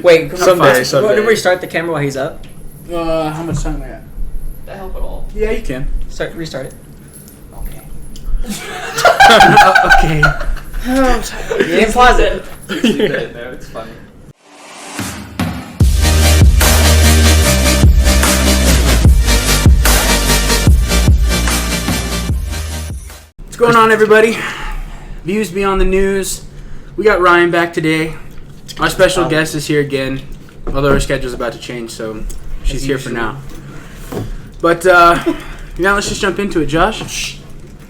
Wait, someday. Did we restart the camera while he's up? How much time I got? That help at all? Yeah, you can. Restart it. Okay. Okay. You can pause it. Leave that in there. It's funny. What's going on, everybody? Views Beyond the News. We got Ryan back today. Our special guest is here again, although her schedule's about to change, so she's here for now. But now let's just jump into it, Josh.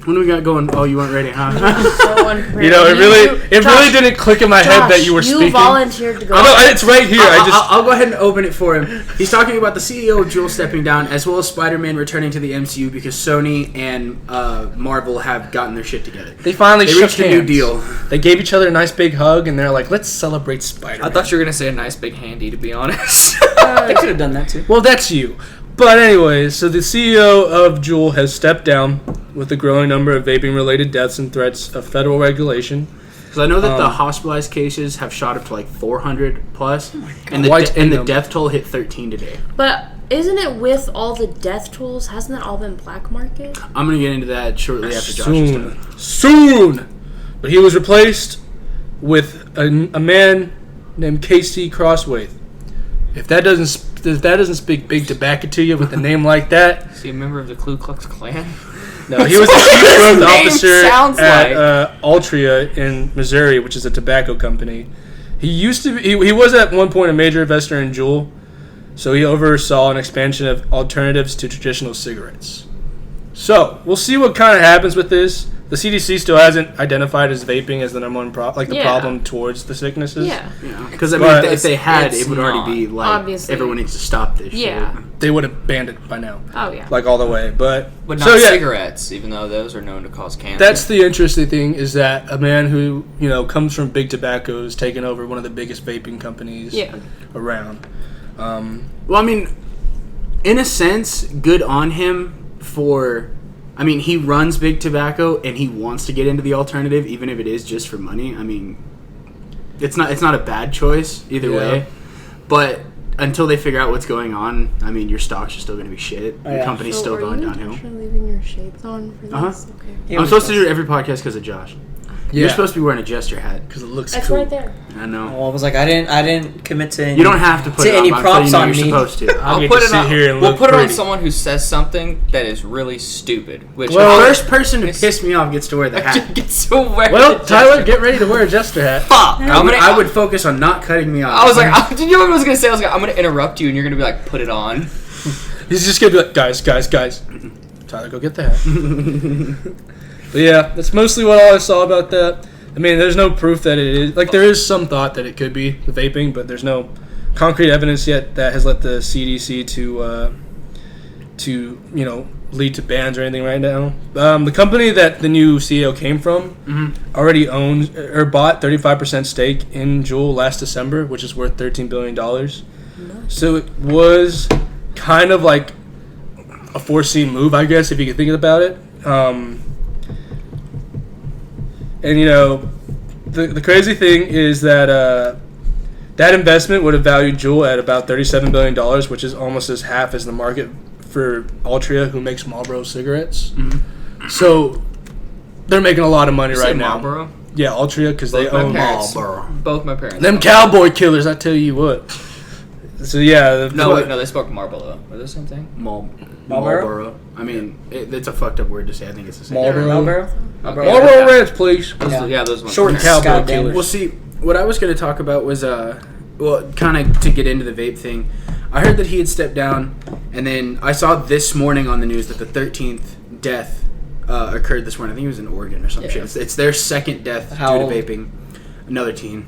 What do we got going? Oh, you weren't ready, huh? So unprepared. You know, it really didn't click in my head that you were speaking. You volunteered to go. No, it's right here. I'll go ahead and open it for him. He's talking about the CEO of Juul stepping down, as well as Spiderman returning to the MCU because Sony and Marvel have gotten their shit together. They finally reached a new deal. They gave each other a nice big hug, and they're like, "Let's celebrate Spider-Man." I thought you were gonna say a nice big handy. To be honest, They could have done that too. Well, that's you. But anyways, so the CEO of Juul has stepped down with the growing number of vaping-related deaths and threats of federal regulation. Because I know that the hospitalized cases have shot up to like 400 plus, and Why the death toll hit 13 today. But isn't it with all the death tolls? Hasn't that all been black market? I'm gonna get into that shortly after Josh is done. Soon! But he was replaced with a man named Casey Crosswaith. If that doesn't speak big tobacco to you with a name like that, is he a member of the Ku Klux Klan? no, he was the chief growth officer sounds at Altria in Missouri, which is a tobacco company. He used to be, he was at one point a major investor in Juul, so he oversaw an expansion of alternatives to traditional cigarettes. So we'll see what kind of happens with this. The CDC still hasn't identified as vaping as the number one problem towards the sicknesses. Yeah. Because if they had, it would already be like, obviously. Everyone needs to stop this Yeah. shit. They would have banned it by now. Oh, yeah. Like all the way. But not cigarettes, even though those are known to cause cancer. That's the interesting thing, is that a man who, comes from big tobacco is taking over one of the biggest vaping companies around. Well, I mean, in a sense, good on him for... I mean, he runs big tobacco, and he wants to get into the alternative, even if it is just for money. I mean, it's not a bad choice either way. But until they figure out what's going on, I mean, your stocks are still going to be shit. Your company's still going downhill. Are you leaving your shades on for this? Okay. I'm supposed to do every podcast because of Josh. Yeah. You're supposed to be wearing a jester hat because it looks That's cool. right there. I know. Well, I was like, I didn't commit to any. You don't have to put it any on, props but on you're me. supposed to. I'll put it on. We'll put it on someone who says something that is really stupid. Which the first person to piss me off gets to wear the hat. Gets to wear well, the Tyler, jester. get ready to wear a jester hat. Fuck! I would focus on not cutting me off. I was like, you know what I was gonna say? I was like, I'm gonna interrupt you, and you're gonna be like, put it on. He's just gonna be like, guys. Tyler, go get the hat. But yeah, that's mostly what all I saw about that. I mean, there's no proof that it is. Like, there is some thought that it could be the vaping, but there's no concrete evidence yet that has led the CDC to lead to bans or anything right now. The company that the new CEO came from already owns or bought 35% stake in Juul last December, which is worth $13 billion. So it was kind of like a foreseen move, I guess, if you could think about it. And, the crazy thing is that that investment would have valued Juul at about $37 billion, which is almost as half as the market for Altria, who makes Marlboro cigarettes. Mm-hmm. So they're making a lot of money right now. Marlboro? Yeah, Altria, because they own Marlboro. Both my parents. Them cowboy killers, I tell you what. So, yeah. No, they spoke Marlboro. Are they the same thing? Marlboro. I mean, it's a fucked up word to say. I think it's the same. Marlboro. Marlboro Reds, please. Those ones. Short cowboy killers. Well, see, what I was going to talk about was, kind of to get into the vape thing. I heard that he had stepped down, and then I saw this morning on the news that the 13th death occurred this morning. I think it was in Oregon or some shit. It's their second death due to vaping. Another teen.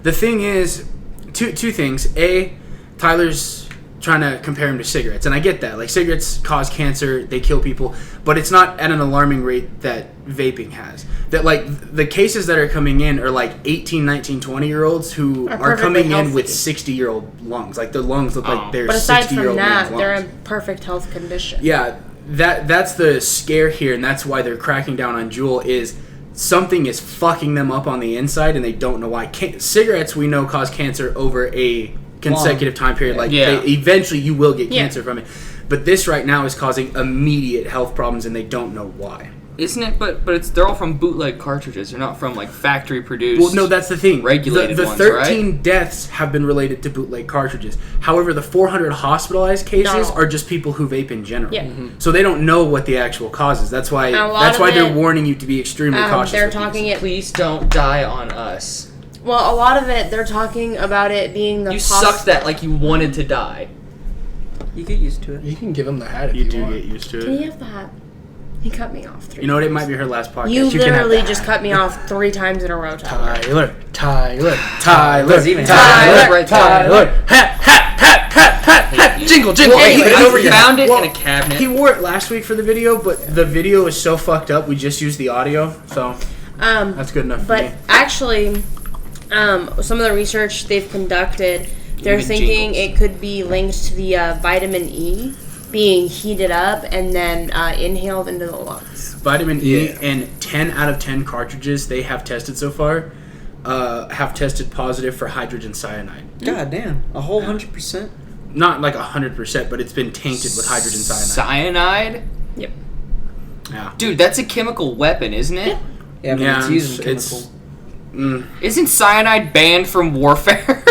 The thing is, two things. A, Tyler's trying to compare him to cigarettes, and I get that. Like, cigarettes cause cancer, they kill people, but it's not at an alarming rate that vaping has. That, like, the cases that are coming in are like 18, 19, 20-year-olds who are coming in with 60-year-old lungs. Like, their lungs look like they're 60-year-old. But aside from that, lungs. they're in perfect health condition. Yeah, that's the scare here, and that's why they're cracking down on Juul is something is fucking them up on the inside, and they don't know why. Cigarettes, we know, cause cancer over a consecutive time period. Like, eventually you will get cancer from it. But this right now is causing immediate health problems, and they don't know why. Isn't it? But they're all from bootleg cartridges. They're not from, like, factory produced. Well, no, that's the thing. Regulated the ones, 13 right? deaths have been related to bootleg cartridges. However, the 400 hospitalized cases are just people who vape in general. Yeah. So they don't know what the actual cause is. That's why they're warning you to be extremely cautious. They're talking it. Please don't die on us. Well, a lot of it, they're talking about it being the. You sucked that like you wanted to die. You get used to it. You can give him the hat if You you do want. get used to Can it. you have the hat? He cut me off 3 You know what? It times. might be her last podcast. You can have literally that. just cut me off 3 times in a row, Tyler. Tyler. Jingle. Hey, Well, I found it in a cabinet. He wore it last week for the video, but the video is so fucked up. We just used the audio, so that's good enough for But me. actually, some of the research they've conducted, they're Even thinking jingles. it could be linked to the vitamin E being heated up and then inhaled into the lungs. Vitamin E and 10 out of 10 cartridges they have tested so far have tested positive for hydrogen cyanide. God damn. A whole 100%? Not like 100%, but it's been tainted with hydrogen cyanide. Cyanide? Yep. Yeah. Dude, that's a chemical weapon, isn't it? Yeah, but it's used in it's- chemical. Isn't cyanide banned from warfare?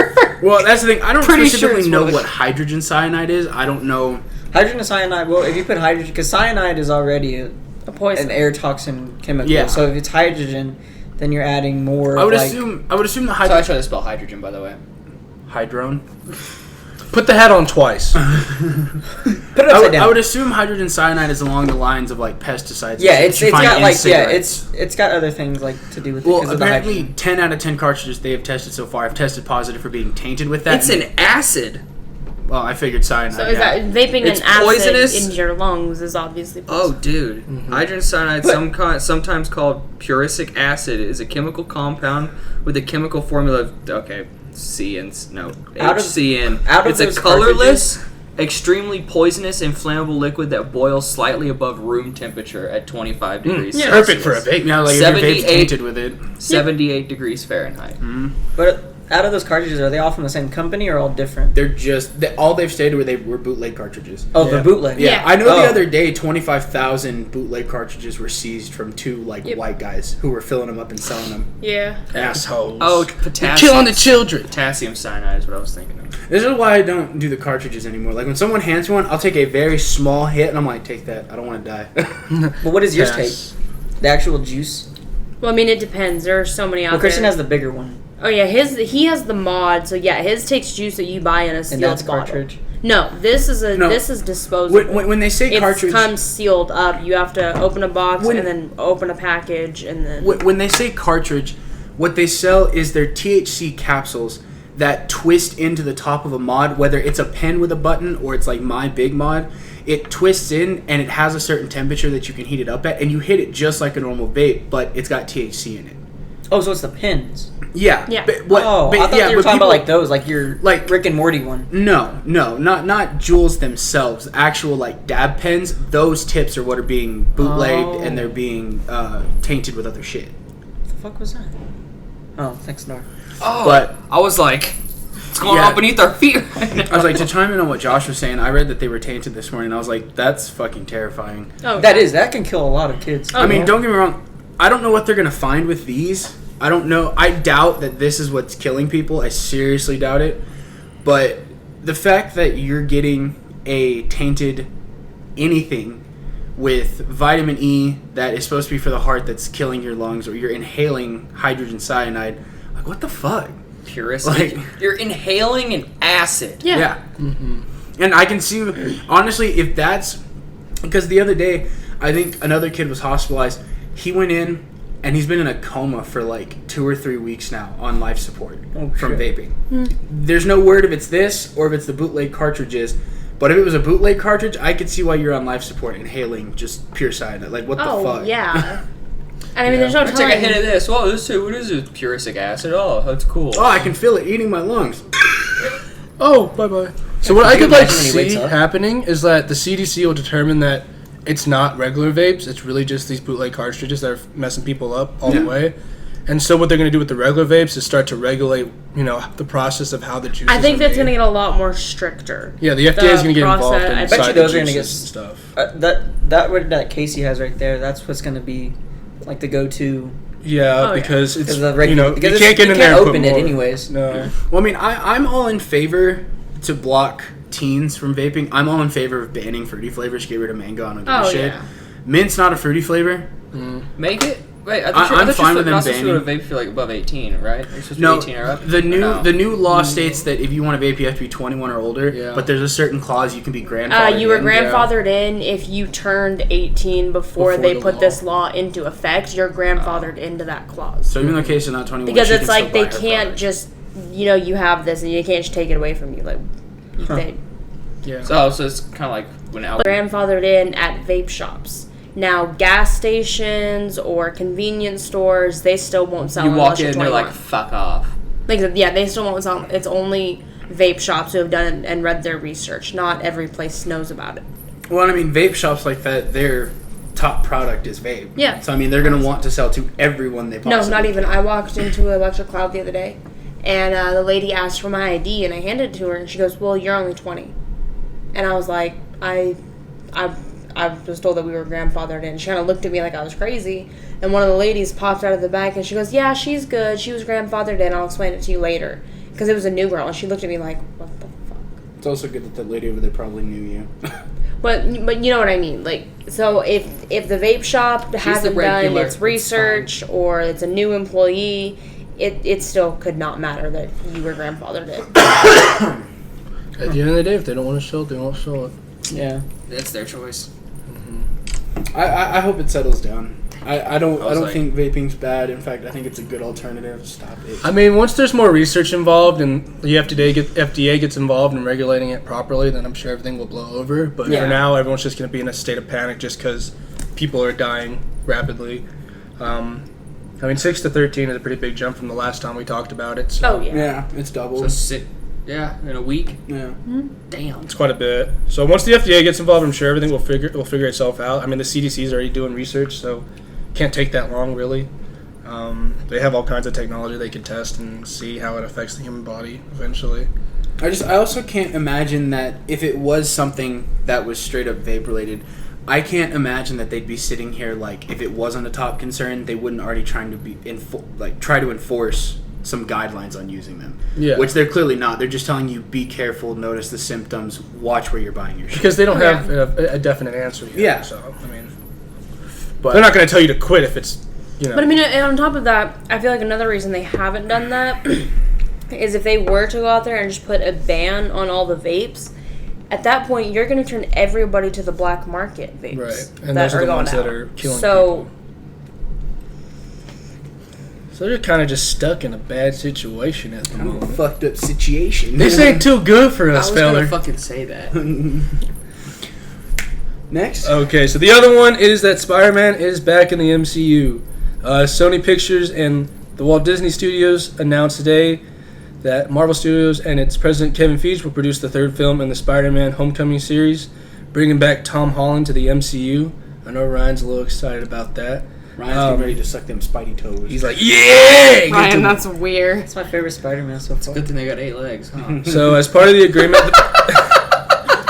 Well, that's the thing. I don't Pretty sure specifically it's know one of the- what hydrogen cyanide is. I don't know. Hydrogen cyanide, well, if you put hydrogen, because cyanide is already A poison. an air toxin chemical. Yeah. So if it's hydrogen, then you're adding more. I would like, assume the So I hydrogen. try to spell hydrogen, by the way. Hydrone. Put the hat on twice. Put it I upside would, down. I would assume hydrogen cyanide is along the lines of like pesticides. Yeah, that it's you find got in like cigarettes. it's got other things like to do with it Well, because of the apparently, hydrogen. 10 out of 10 cartridges they have tested so far have tested positive for being tainted with that. It's an acid. Well, I figured cyanide. So is yeah. that vaping It's an acid poisonous? into your lungs is obviously Oh, poison. dude. Hydrogen cyanide, sometimes called prussic acid, is a chemical compound with a chemical formula of, Out of HCN. those It's a colorless, extremely poisonous, inflammable liquid that boils slightly above room temperature at 25 degrees Celsius. Perfect for a vape. Yeah, like if your vape's 78 tainted with it. 78 degrees Fahrenheit. But out of those cartridges, are they all from the same company or all different? They're just all they've stated were bootleg cartridges. Oh, the bootleg. Yeah, Yeah. I know Oh. the other day 25,000 bootleg cartridges were seized from 2 white guys who were filling them up and selling them. Yeah. Assholes. Oh, You're potassium. killing the children. Potassium cyanide is what I was thinking of. This is why I don't do the cartridges anymore. Like when someone hands me one, I'll take a very small hit and I'm like, take that. I don't want to die. But what does yours Yes. take? The actual juice? Well, I mean, it depends. There are so many out Well, Christian there. has the bigger one, Oh yeah, he has the mod. So yeah, his takes juice that you buy in a and sealed that's bottle. cartridge. No, this is No. disposable. when they say it cartridge, comes sealed up. You have to open a box When- and then open a package and then. when they say cartridge, what they sell is their THC capsules that twist into the top of a mod, whether it's a pen with a button or it's like my big mod. It twists in and it has a certain temperature that you can heat it up at, and you hit it just like a normal vape, but it's got THC in it. Oh, so it's the pins. Yeah. Yeah. But what, Oh, but, I thought yeah, you were but talking people- about like those, like your like- Rick and Morty one. No, not Juuls themselves. Actual like dab pens. Those tips are what are being bootlegged Oh. and they're being tainted with other shit. What the fuck was that? Oh, thanks, Nor. Oh, But- I was like, what's going Yeah. on beneath our feet right now? I was like, to chime in on what Josh was saying, I read that they were tainted this morning. I was like, that's fucking terrifying. Oh, That can kill a lot of kids. Oh, I mean, yeah. don't get me wrong. I don't know what they're gonna find with these. I don't know. I doubt that this is what's killing people. I seriously doubt it. But the fact that you're getting a tainted anything with vitamin E that is supposed to be for the heart that's killing your lungs, or you're inhaling hydrogen cyanide, like what the fuck? Purist. Like- You're inhaling an acid. Yeah. And I can see, honestly, if that's because the other day, I think another kid was hospitalized. He went in and he's been in a coma for like 2 or 3 weeks now on life support from shit. vaping. There's no word if it's this or if it's the bootleg cartridges. But if it was a bootleg cartridge, I could see why you're on life support inhaling just pure cyanide. Like, what the Oh fuck? yeah. And I mean, there's no I take a telling. hit of this. Whoa, what is this? Prussic acid. Oh, that's cool. Oh, I can feel it eating my lungs. Oh, bye-bye. So what I could you like imagine when he wakes see up? happening is that the CDC will determine that it's not regular vapes. It's really just these bootleg cartridges that are messing people up all the way. And so what they're going to do with the regular vapes is start to regulate, the process of how the juices I think are that's made. going to get a lot more stricter. Yeah, the FDA is going to get involved process- in I bet you inside those the are gonna juices get and stuff. that Casey has right there. That's what's gonna be like the go-to. Yeah, Oh, yeah. because it's Because the regular, you can't get in there and put open it more. anyways. No. Well, I mean, I'm all in favor to block teens from vaping. I'm all in favor of banning fruity flavors, get rid of mango. I don't give a shit. Yeah. Mint's not a fruity flavor. Make it. Wait, I'm I thought fine with you're them not supposed to go to banning. vape if you're like above 18, right? You're supposed No, to be 18 or up. the new Or no? the new law states that if you want to vape, you have to be 21 or older. Yeah. But there's a certain clause you can be grandfathered. You were in. grandfathered in if you turned 18 before they the put law. this law into effect. You're grandfathered into that clause. So even though Casey's not 21, Because she it's can like still they buy her can't product. just, you have this and you can't just take it away from you. Like, they Yeah. So it's kind of like when alcohol. grandfathered in at vape shops. Now, gas stations or convenience stores, they still won't sell You unless walk in you're and they're 21. like, fuck off. They still won't sell. It's only vape shops who have done it and read their research. Not every place knows about it. Well, I mean, vape shops like that, their top product is vape. Yeah. So I mean, they're gonna want to sell to everyone they possibly. No, not even. I walked into Electric Cloud the other day, and the lady asked for my ID, and I handed it to her, and she goes, "Well, you're only 20." And I was like, I was told that we were grandfathered in. She kind of looked at me like I was crazy, and one of the ladies popped out of the back, and she goes, "Yeah, she's good. She was grandfathered in. I'll explain it to you later." Because it was a new girl, and she looked at me like, "What the fuck?" It's also good that the lady over there probably knew you. But you know what I mean. Like, so if the vape shop hasn't done regular. its research or it's a new employee, it still could not matter that you were grandfathered in. At the end of the day, if they don't want to sell it, they won't sell it. Yeah. That's their choice. I hope it settles down. I don't like- think vaping's bad. In fact, I think it's a good alternative. Stop it. I mean, once there's more research involved and the FDA gets involved in regulating it properly, then I'm sure everything will blow over. But Yeah. for now, everyone's just going to be in a state of panic just because people are dying rapidly. I mean, 6 to 13 is a pretty big jump from the last time we talked about it. So Oh yeah. Yeah, it's doubled. So in a week. Yeah. Damn. it's quite a bit. So once the FDA gets involved, I'm sure everything will figure itself out. I mean, the CDC is already doing research, so can't take that long, really. They have all kinds of technology they can test and see how it affects the human body eventually. I also can't imagine that if it was something that was straight up vape related, I can't imagine that they'd be sitting here like if it wasn't a top concern, they wouldn't already trying to be try to enforce some guidelines on using them. Yeah. Which they're clearly not. They're just telling you be careful, notice the symptoms, watch where you're buying your shit. Because they don't Yeah. have a definite answer yet. Yeah. So, I mean, But they're not going to tell you to quit if it's, But I mean, and on top of that, I feel like another reason they haven't done that is if they were to go out there and just put a ban on all the vapes, at that point you're going to turn everybody to the black market vapes. Right. And those are the going ones that out. are killing So people. So they're kind of just stuck in a bad situation at the kind of a moment. fucked up situation. This ain't too good for I us, was gonna feller. fucking say that. Next. Okay, so the other one is that Spider-Man is back in the MCU. Sony Pictures and the Walt Disney Studios announced today that Marvel Studios and its president Kevin Feige will produce the third film in the Spider-Man Homecoming series, bringing back Tom Holland to the MCU. I know Ryan's a little excited about that. Ryan's getting ready to suck them Spidey toes. He's like, yeah! Ryan, that's weird. That's my favorite Spider-Man so far. Good thing they got 8 legs, huh? So as part of the agreement...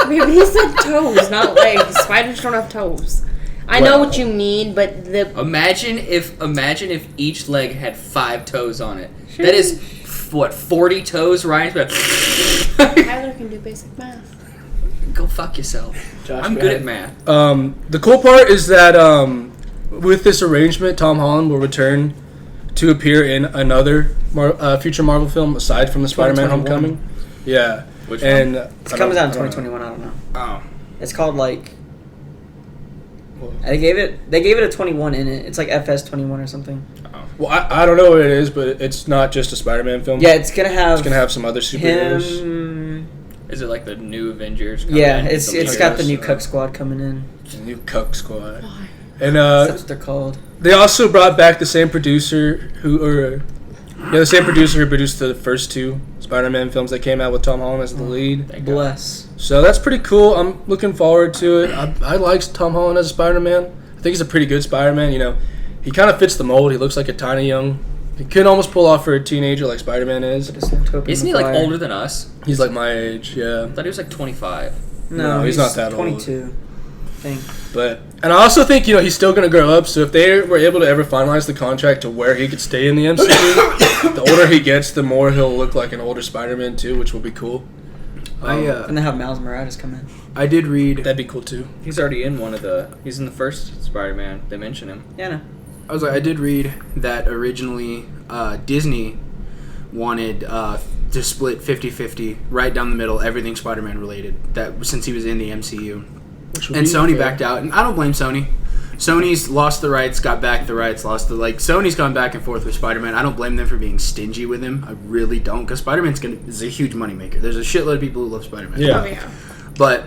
Maybe he said toes, not legs. Spiders don't have toes. I know what you mean, but the Imagine if each leg had 5 toes on it. That is, 40 toes, Ryan's about Tyler can do basic math. Go fuck yourself. Josh, I'm go good ahead. at math. The cool part is that with this arrangement, Tom Holland will return to appear in another future Marvel film aside from the Spider-Man 2021. Homecoming. Yeah. Which and It comes out in 2021. I don't know. Oh. It's called like. They gave it a 21 in it. It's like FS21 or something. Well, I don't know what it is, but it's not just a Spider-Man film. Yeah, it's gonna have some other superheroes. him. Is it like the new Avengers? coming Yeah, in? it's The got the leaders? new Cuck Squad coming in. The new Cuck Squad. And That's what they're called. they also brought back the same producer who produced the first 2 Spider-Man films that came out with Tom Holland as the lead. Bless. So that's pretty cool. I'm looking forward to it. I like Tom Holland as a Spider-Man. I think he's a pretty good Spider-Man. You know, he kind of fits the mold. He looks like a tiny young. He could almost pull off for a teenager like Spider-Man is. Isn't he like older than us? He's like my age, yeah. I thought he was like 25. No, he's not that 22, old. I think. And I also think, you know, he's still going to grow up, so if they were able to ever finalize the contract to where he could stay in the MCU, the older he gets, the more he'll look like an older Spider-Man too, which will be cool. And they have Miles Morales come in. I did read. That'd be cool too. He's already in he's in the first Spider-Man. They mention him. Yeah, no. I did read that originally Disney wanted to split 50-50 right down the middle, everything Spider-Man related, that since he was in the MCU. And Sony backed out, and I don't blame Sony. Sony's lost the rights, got back the rights, Sony's gone back and forth with Spider-Man. I don't blame them for being stingy with him. I really don't, because Spider-Man's is a huge moneymaker. There's a shitload of people who love Spider-Man. Yeah. Oh, yeah. But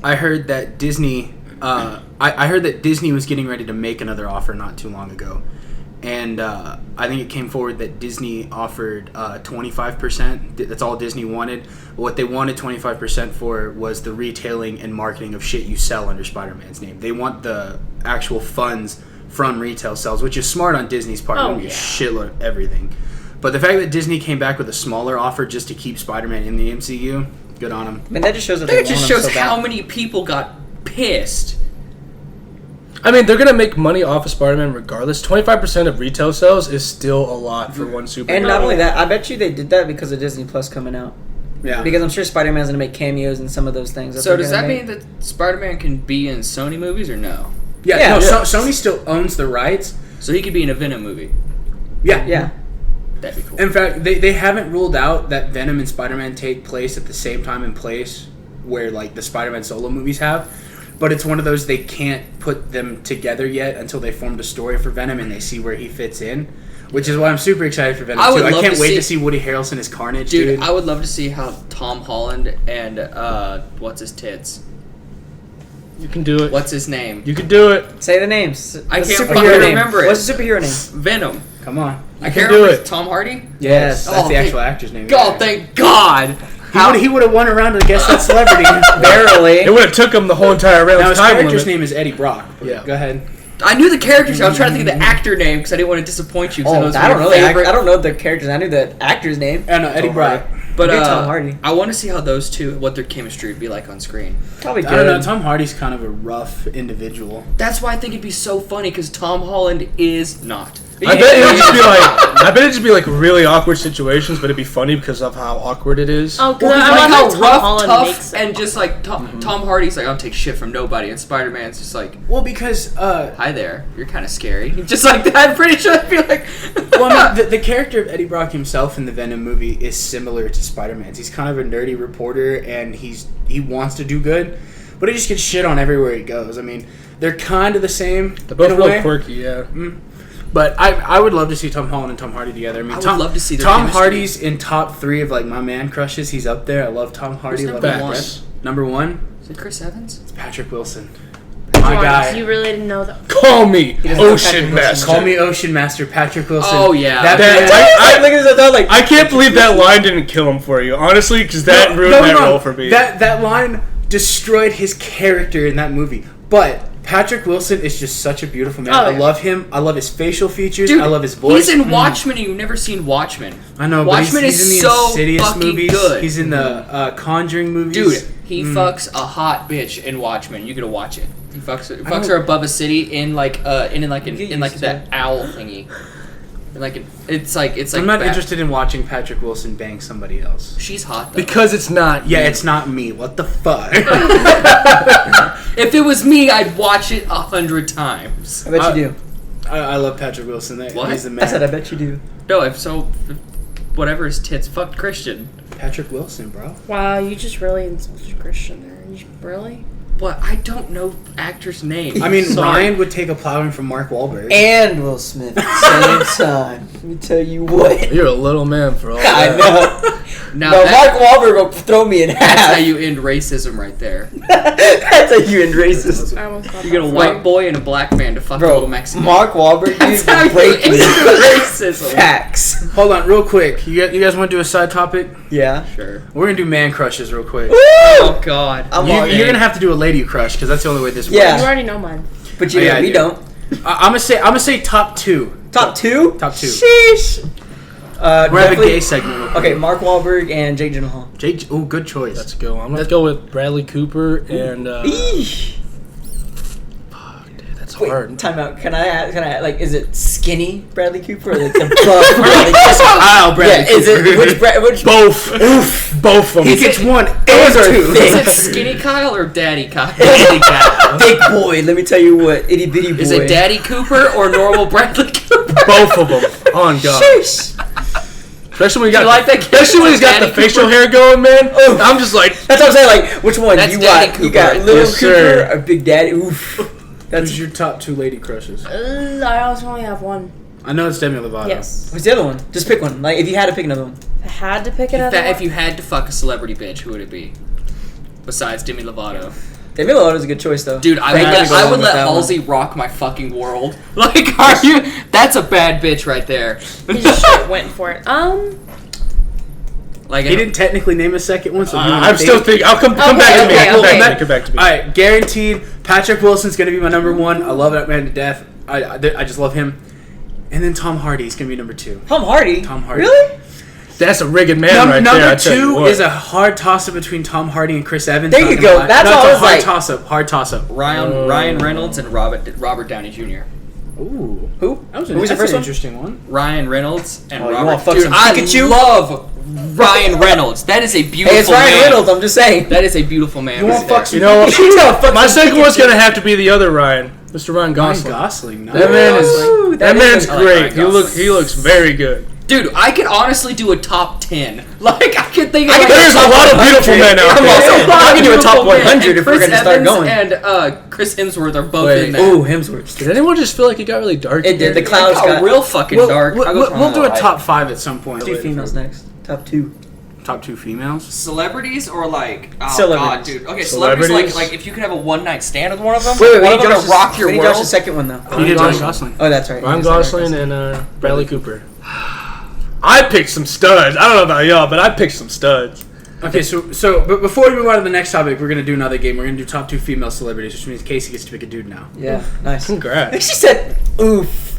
I heard that Disney, I heard that Disney was getting ready to make another offer not too long ago. And I think it came forward that Disney offered 25%. That's all Disney wanted. What they wanted 25% for was the retailing and marketing of shit you sell under Spider-Man's name. They want the actual funds from retail sales, which is smart on Disney's part. Oh, They want a yeah. shitload of everything. But the fact that Disney came back with a smaller offer just to keep Spider-Man in the MCU, good on them. I mean, that just shows that That they just want him shows so bad. how many people got pissed. I mean, they're going to make money off of Spider-Man regardless. 25% of retail sales is still a lot for one superhero. And not only that, I bet you they did that because of Disney Plus coming out. Yeah. Because I'm sure Spider-Man's going to make cameos in some of those things. So does that mean that Spider-Man can be in Sony movies or no? Yeah. Sony still owns the rights. So he could be in a Venom movie. Yeah. Yeah. That'd be cool. In fact, they haven't ruled out that Venom and Spider-Man take place at the same time and place where like the Spider-Man solo movies have. But it's one of those they can't put them together yet until they formed a story for Venom and they see where he fits in. Which is why I'm super excited for Venom 2. I can't wait to see Woody Harrelson as Carnage, dude. I would love to see how Tom Holland and what's his tits? You can do it. What's his name? You can do it. Say the names. I What's the can't superhero fucking name? remember it. What's the superhero name? Venom. Come on. I can can't do remember. it. Tom Hardy? Yes. That's the actual actor's name. God, thank God. He would have won a round to guess that celebrity. Barely. It would have took him the whole entire round. Now, his time character's limit. name is Eddie Brock. Yeah. Go ahead. I knew the characters. I was trying to think of the actor name because I didn't want to disappoint you. 'Cause Oh, I I don't know. I don't know the characters. I knew the actor's name. I know, Eddie Tom Brock. Hardy. But Maybe Tom Hardy. I want to see how those two, what their chemistry would be like on screen. Probably good. I don't know. Tom Hardy's kind of a rough individual. That's why I think it'd be so funny because Tom Holland is not. I bet it would just be like. I bet it'd just be like really awkward situations, but it'd be funny because of how awkward it is. Oh, because Well, I like love how how Tom rough, Holland tough, makes it. and just like Tom Hardy's like, I don't take shit from nobody, and Spider-Man's just like, Well, because hi there, you're kind of scary. Just like that, I'm pretty sure I'd be like, well, I mean, the character of Eddie Brock himself in the Venom movie is similar to Spider-Man's. He's kind of a nerdy reporter, and he wants to do good, but he just gets shit on everywhere he goes. I mean, they're kind of the same. They're both in a real way. quirky, yeah. But I would love to see Tom Holland and Tom Hardy together. I mean, I would Tom, love to see their Tom chemistry. Hardy's in top 3 of like my man crushes. He's up there. I love Tom Hardy. Who's Love number his one? breath. Number 1, is it Chris Evans? it's Patrick Wilson. My Oh, guy. You really didn't know that. Call me doesn't know Ocean Patrick Wilson. Master. Call me Ocean Master, Patrick Wilson. Oh, yeah. That I can't believe that line didn't kill him for you, honestly, because that ruined that role for me. That line destroyed his character in that movie. But Patrick Wilson is just such a beautiful man. Oh, I yeah. love him. I love his facial features. Dude, I love his voice. He's in Watchmen, and you've never seen Watchmen. I know, Watchmen but he's is in the so Insidious fucking movies. good. He's in the Conjuring movies. Dude, he fucks a hot bitch in Watchmen. You gotta watch it. He fucks her above a city in like that owl thingy. It's like I'm not bad. interested in watching Patrick Wilson bang somebody else. She's hot though. Because it's not. Yeah, it's not me. What the fuck? If it was me, I'd watch it 100 times. I bet you do. I love Patrick Wilson. What? He's the man. I said I bet you do. No, if whatever his tits fucked Christian. Patrick Wilson, bro. Wow, you just really insulted Christian there. Really? What? I don't know actor's name. I mean, Sorry. Ryan would take a plowing from Mark Wahlberg. And Will Smith at the same time. Let me tell you what. You're a little man for all I that. know. Now No, that- Mark Wahlberg will throw me in That's how half. you end racism right there. That's how you end racism. I almost got You get a that. white boy and a black man to fuck a Bro, little Mexican. Mark Wahlberg, That's dude, how you break end me. racism. Facts. Hold on, real quick. You guys want to do a side topic? Yeah. Sure. We're gonna do man crushes real quick. Oh God. I'm You, all you're in. gonna have to do a lady crush because that's the only way this Yeah. You already know mine. But you Oh, know, yeah, I we do. don't. I'm gonna say top two. Top two? Top two. Sheesh. We're having a definitely- gay segment. Real quick. Okay, Mark Wahlberg and Jake Gyllenhaal. Jake. Oh, good choice. Let's go. I'm gonna go with Bradley Cooper and. Eesh. That's Wait, hard. time out. Can I like? Is it skinny Bradley Cooper or like the buff Bradley Cooper? Wow, Bradley Yeah, is it Cooper. which Both. Both of them. He gets one Those and are two. thick. Is it Skinny Kyle or Daddy Kyle? big boy? Let me tell you what, itty bitty boy. Is it Daddy Cooper or normal Bradley Cooper? Both of them. On God. Sheesh. Especially when You like that? Especially when he's got the Daddy facial Cooper? hair going, man. I'm just like. That's what I'm saying. Like, which one? That's you Daddy got? Cooper You got right little there. Yes, sir. Cooper or Big Daddy? Oof. Who's your top two lady crushes? I also only have one. I know it's Demi Lovato. Yes. What's the other one? Just pick one. Like, if you had to pick another one. I had to pick another If one. you had to fuck a celebrity bitch, who would it be? Besides Demi Lovato. Demi Lovato's a good choice, though. Dude, I Frank would gotta let, go I along would with let that one. Halsey rock my fucking world. Like, are you? That's a bad bitch right there. He just straight went for it. Like, He didn't technically name a second one, so he I'm still thinking. I'll come back to me. okay, Come okay. back. Come back to me. All right, guaranteed. Patrick Wilson's gonna be my number one. I love that man to death. I just love him. And then Tom Hardy's gonna be number two. Tom Hardy. Tom Hardy. Really? That's a rigged man right there. I Number tell you two what. is a hard toss up between Tom Hardy and Chris Evans. There Not you gonna go. lie. That's no, all it's I a was hard like- toss up. Hard toss up. Ryan Reynolds and Robert Downey Jr. Ooh, Who? that was Who was the that's first an one? interesting one. Ryan Reynolds and Oh, you Robert. wanna fuck Dude, some I Pikachu? love Ryan Reynolds. That is a beautiful Hey, it's Ryan man. Reynolds. I'm just saying. That is a beautiful man. You want right fuck there. some- You know, Fuck my some second one's Pikachu. gonna have to be the other Ryan, Mr. Ryan Ryan Gosling. Gosling. Nice. That man is. Ooh, That is man's a- I like great. Ryan Gosling. He looks very good. Dude, I could honestly do a top 10. Like, I could think of There's a lot of beautiful men out Come on, there. I can do a top Beautiful men. 100 if we're Chris gonna start Evans going. And Chris Hemsworth are both Wait. in that. Ooh, Hemsworth. Did anyone just feel like it got really dark? It did. The It clouds got got real fucking dark. I'll go We'll do a right. top five at some point. Two females next. Top two. Top two females. Celebrities or like oh Celebrities. god, dude. Okay, celebrities, Celebrities? like if you could have a one night stand with one of them, Wait, one we of need them Josh's, to rock your we need world. Josh's second one though. You did Ryan Gosling. Oh, that's right. Ryan You said Ryan Gosling and Bradley Cooper. I picked some studs. I don't know about y'all, but I picked some studs. Okay, but before we move on to the next topic, we're gonna do another game. We're gonna do top two female celebrities, which means Casey gets to pick a dude now. Yeah, nice. Congrats. She said, "Oof."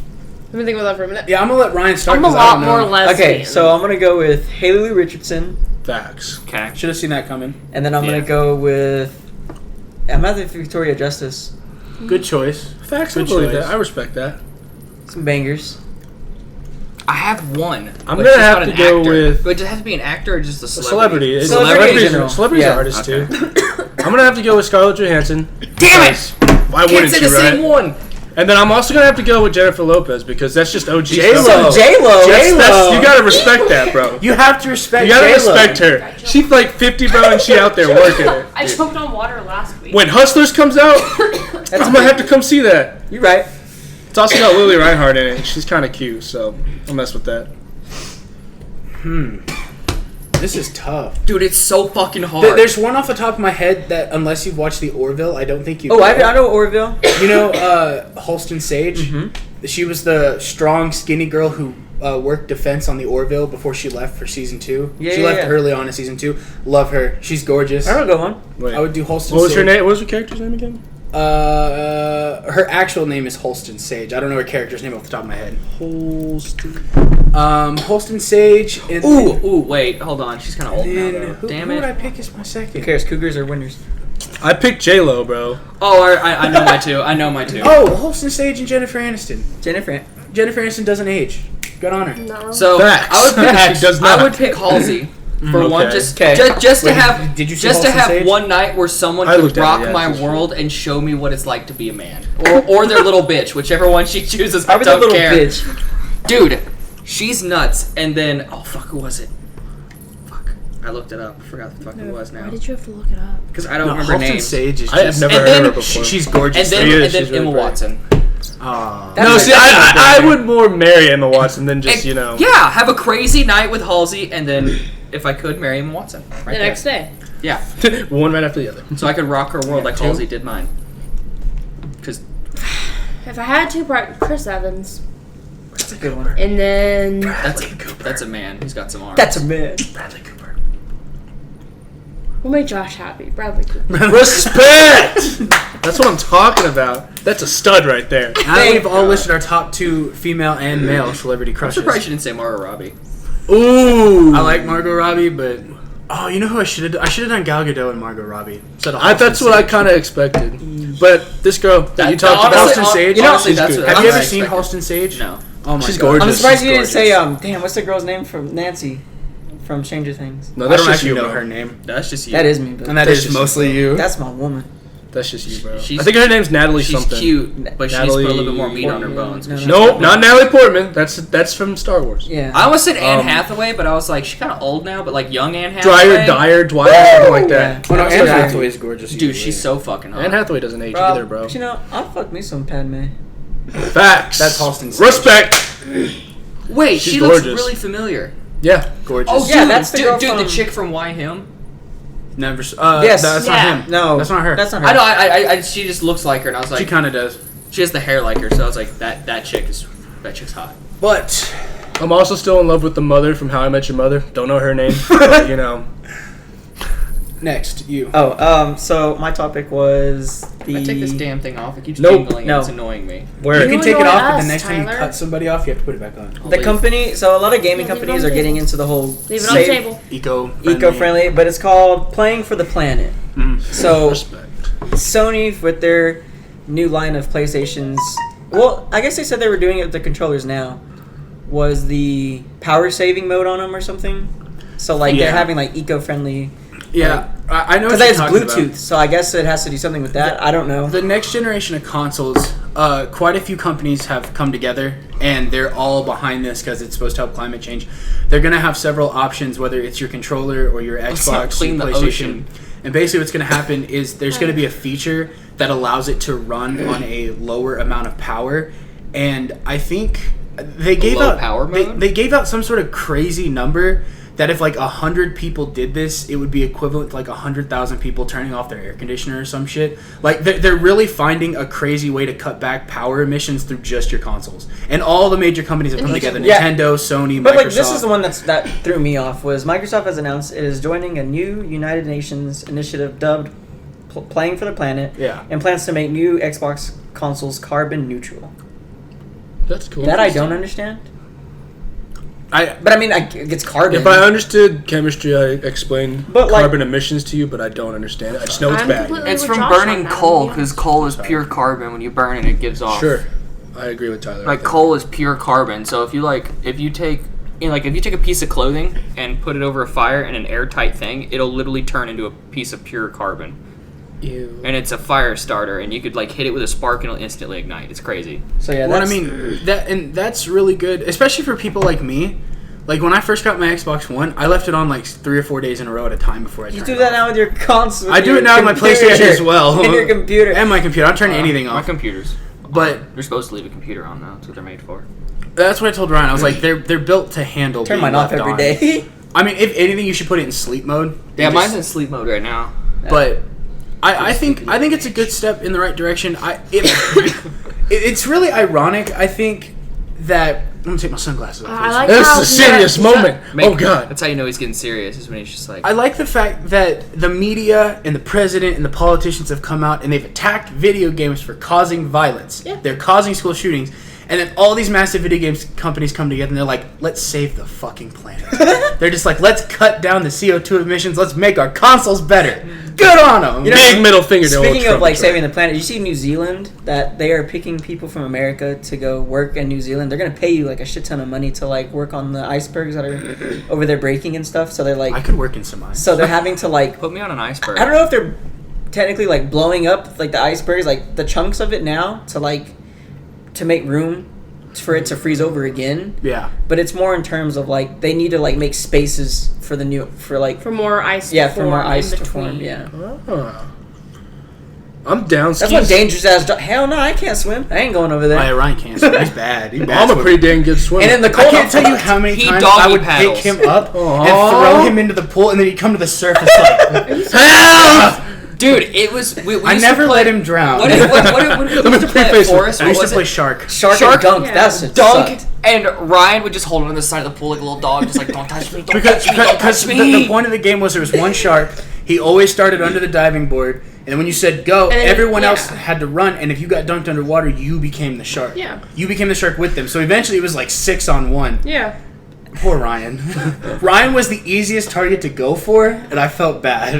Let me think about that for a minute. Yeah, I'm gonna let Ryan start. I'm a 'cause I lot don't more know. lesbian. Okay, so I'm gonna go with Haley Lou Richardson, Facts. Okay. Should have seen that coming. and then I'm gonna go with. I'm at the Victoria Justice. Good choice. Facts. I Good believe choice. that. I respect that. Some bangers. I have one. I'm but gonna she's have not to an go actor. with- But does it have to be an actor or just a A celebrity? celebrity. Celebrity in general. Celebrities Yeah. are artists Okay. too. I'm gonna have to go with Scarlett Johansson. Damn it! Because Why Can't wouldn't say you, the right? same one. And then I'm also gonna have to go with Jennifer Lopez because that's just OG J-Lo. stuff. J-Lo. You gotta respect that, bro. You have to respect. You gotta J-Lo. respect her. She's like 50, bro, and she out there working it. I choked on water last week. When Hustlers comes out, That's I'm gonna have to come see that. You right. It's also got Lily Reinhart in it. She's kind of cute, so I'll mess with that. This is tough. Dude, it's so fucking hard. There's one off the top of my head that, unless you've watched the Orville, I don't think you. Oh, I know Orville. You know, Holston Sage. Mm-hmm. She was the strong, skinny girl who worked defense on the Orville before she left for season 2. Yeah, she yeah, left yeah. early on in season 2. Love her. She's gorgeous. I don't go one. Wait, I would do Holston. what was her Sage. name? What was her character's name again? Her actual name is Holston Sage. I don't know her character's name off the top of my head. Holston. Holston Sage. And Ooh, wait, hold on. She's kind of old now, then though. who, Damn who would I it. pick as my second? Who cares? Cougars or winners? I picked J-Lo, bro. Oh, I know my two. I know my two. Oh, Holston Sage and Jennifer Aniston. Jennifer. Jennifer Aniston doesn't age. Good on her. No. So Facts. I would pick. She does I not. would pick Halsey for one, Okay. just Okay. just to Wait, have did you see just to Halsey have Sage? one night where someone I could looked at rock it, yeah, my it's true. world and show me what it's like to be a man, or their little bitch, whichever one she chooses. I Probably the don't little care, bitch. dude. She's nuts. And then fuck, who was it? Fuck, I looked it up. I forgot who the fuck it was now Why did you have to look it up? because I don't No, remember Holston names. Sage is just. I have never And heard then of her before. She's gorgeous. And then She is, and then she's really Emma pretty. Watson. Aw. That's No, my see, second I one. would more marry Emma Watson than just, And- you know. Yeah, have a crazy night with Halsey, and then if I could, marry Emma Watson. Right The next day. Yeah. One right after the other. So I could rock her world like two. Halsey did mine. Because If I had to, probably Chris Evans. That's a good one. And then that's a man. He's got some arms. That's a man. Bradley Cooper. we'll make Josh happy. Bradley Cooper. Respect! That's what I'm talking about. That's a stud right there. Now that we've all listed our top 2 female and male celebrity I'm crushes. surprised you didn't say Margot Robbie. Ooh. I like Margot Robbie, but you know who I should have done? I should have done Gal Gadot and Margot Robbie. That's what I kind of expected. But this girl that you talked about, honestly, Halston Sage. You know, she's that's good. what Have you I ever seen expected. Halston Sage? No. Oh my She's god. gorgeous. I'm surprised She's you didn't say gorgeous. damn, what's the girl's name from Nancy from Stranger Things? No, I that's don't just actually you, know bro. her name. That's just you. That is me, but And that That's is just mostly you. that's my woman. That's just you, bro. She's- I think her name's Natalie She's something. cute, but she needs to put a little bit more meat on her Portman. bones. No, no. Nope, not Natalie Portman. That's from Star Wars. Yeah. I almost said Anne Um, Hathaway, but I was like, she's kind of old now, but like young Anne Hathaway. Dyer, Dwight, something like that. Oh no, That's Anne what I- Hathaway is gorgeous. Dude, usually. she's so fucking hot. Anne Hathaway doesn't age either, bro. But you know, I'll fuck me some Padme. Facts. That's Halston Sage. Respect. Wait, She's she looks gorgeous. really familiar. Yeah. gorgeous. Oh, Yeah, dude, that's the girl dude, the from- chick from Why Him? Never. Yes. That's Yeah. not him. No, That's not her. That's not her. I know. I she just looks like her, and I was She like, kind of does. she has the hair like her, so I was like, that chick's hot. But I'm also still in love with the mother from How I Met Your Mother. Don't know her name, but you know. Next, you. Oh, so my topic was the. I take this damn thing off. It keeps Nope. jingling, No. and it's annoying me. Where? You can You take it annoy off, but us, the next time you Tyler. cut somebody off, you have to put it back on. The company, so a lot of gaming Yeah, leave it companies on are the getting table. into the whole Leave it on the table. eco-friendly, but it's called Playing for the Planet. So Respect. Sony with their new line of PlayStations, well, I guess they said they were doing it with the controllers now, was the power saving mode on them or something. So like Yeah. they're having like eco-friendly, Yeah, I know. because What it's you're talking Bluetooth. about. So I guess it has to do something with that. I don't know. The next generation of consoles, quite a few companies have come together, and they're all behind this because it's supposed to help climate change. They're going to have several options, whether it's your controller or your Let's not Xbox, clean your the PlayStation. ocean. And basically, what's going to happen is there's going to be a feature that allows it to run on a lower amount of power, and I think they gave low out power mode? They gave out some sort of crazy number. That if like 100 people did this, it would be equivalent to like 100,000 people turning off their air conditioner or some shit. Like they're really finding a crazy way to cut back power emissions through just your consoles. And all the major companies have come together: Yeah. Nintendo, Sony, But Microsoft. like this is the one that threw me off was Microsoft has announced it is joining a new United Nations initiative dubbed Playing for the Planet, Yeah. and plans to make new Xbox consoles carbon neutral. That's cool. That I don't understand. I But I mean, it's carbon. If I understood chemistry, I explained But, like- carbon emissions to you, but I don't understand it. I just know it's I'm bad. completely- It's with from Josh burning on that coal, one, yeah. because coal is pure carbon. When you burn it, it gives off. Sure, I agree with Tyler. Like coal is pure carbon. So if you take a piece of clothing and put it over a fire in an airtight thing, it'll literally turn into a piece of pure carbon. Ew. And it's a fire starter, and you could like hit it with a spark and it'll instantly ignite. It's crazy. so yeah, Well, I that's, mean that's really good, especially for people like me. Like when I first got my Xbox One, I left it on like 3 or 4 days in a row at a time before I you turned do it that off. now with your console. I do it now with my PlayStation as well. And your computer. And my computer. I'm turning anything My off. computers. But You're supposed to leave a computer on though. That's what they're made for. that's what I told Ryan. I was like, they're built to handle. Turn being mine off left every on. day. I mean, if anything, you should put it in sleep mode. Yeah, And mine's just- in sleep mode right now. But I think it's a good step in the right direction. It's really ironic. I think that I'm gonna take my sunglasses off. I please. like This how is a serious moment. Oh God. That's how you know he's getting serious. Is when he's just like. I like the fact that the media and the president and the politicians have come out and they've attacked video games for causing violence. Yeah. They're causing school shootings. And then all these massive video games companies come together and they're like, let's save the fucking planet. They're just like, let's cut down the CO2 emissions. Let's make our consoles better. Good on them. You know, Big middle finger to old Speaking of Trump, like Trump. saving the planet, you see New Zealand that they are picking people from America to go work in New Zealand. They're gonna pay you like a shit ton of money to like work on the icebergs that are over there breaking and stuff. So they're I like, could work in some ice. so they're having to like, Put me on an iceberg. I don't know if they're technically like blowing up like the icebergs, like the chunks of it now to make room for it to freeze over again. Yeah. But it's more in terms of like they need to like make spaces for the new for like For more ice yeah to for form more ice in to form. between. Yeah. Oh. I'm down. That's one dangerous ass. Hell no, I can't swim. I ain't going over there. Ryan can't swim. He's bad. I'm a pretty dang good swimmer. And in the I cold, can't tell you how many times doggy I would paddles. pick him up and throw him into the pool, and then he'd come to the surface like, help! Dude, it was. We I used never to play, let him drown. What did we used to play at Forest? I What used to was play it? shark. Shark Shark? and dunk. Yeah. That's it. Dunk, Sucked. and Ryan would just hold him on the side of the pool like a little dog, just like, don't touch me, don't touch me, don't touch the me. point of the game was there was one shark. He always started under the diving board, and when you said go, And then- everyone yeah. else had to run. And if you got dunked underwater, you became the shark. Yeah. You became the shark with them. So eventually, it was like 6-on-1. Yeah. Poor Ryan. Ryan was the easiest target to go for, and I felt bad.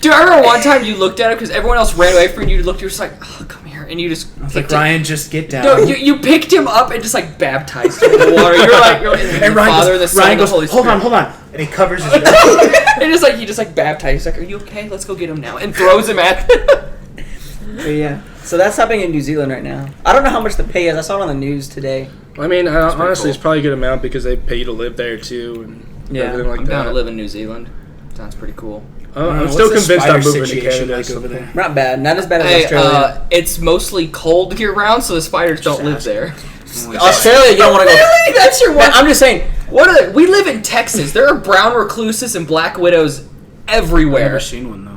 Dude, I remember one time you looked at him because everyone else ran away from you. You looked, you were just like, oh, come here, and you just. I was like, Ryan, just get down. No, you picked him up and just like baptized him in the water. You're like and the Ryan Father, goes, the Son, Ryan and the goes, Holy hold Spirit. on, and he covers his mouth. And he just baptized. He's like, are you okay? Let's go get him now, and throws him at. But yeah. So that's happening in New Zealand right now. I don't know how much the pay is. I saw it on the news today. I mean, honestly, cool. it's probably a good amount because they pay you to live there too, and everything like I'm that. down to live in New Zealand. Sounds pretty cool. I'm still convinced I'm moving to situation Canada like over there. Not bad. Not as bad as Hey, Australia. it's mostly cold year round, so the spiders don't live there. Australia, you don't want to go. Really? That's your one. I'm just saying. What are they? We live in Texas. There are brown recluses and black widows I've everywhere. never seen one though.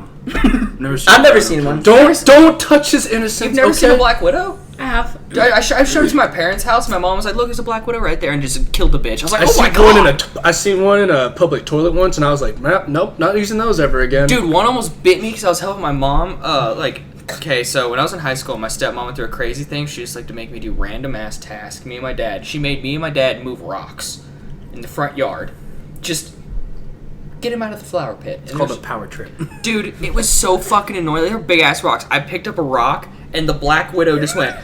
I've never seen one. Don't touch his innocence. You've never seen a black widow? I have. I showed it to my parents' house. My mom was like, "Look, there's a black widow right there," and just killed the bitch. I was like, "Oh my god!" I seen one in a public toilet once, and I was like, nope, not using those ever again. Dude, one almost bit me because I was helping my mom. Okay, so when I was in high school, my stepmom went through a crazy thing. She just liked to make me do random ass tasks. Me and my dad. She made me and my dad move rocks in the front yard. Just get him out of the flower pit. It's called a power trip. Dude, it was so fucking annoying. They were big ass rocks. I picked up a rock, and the black widow just went.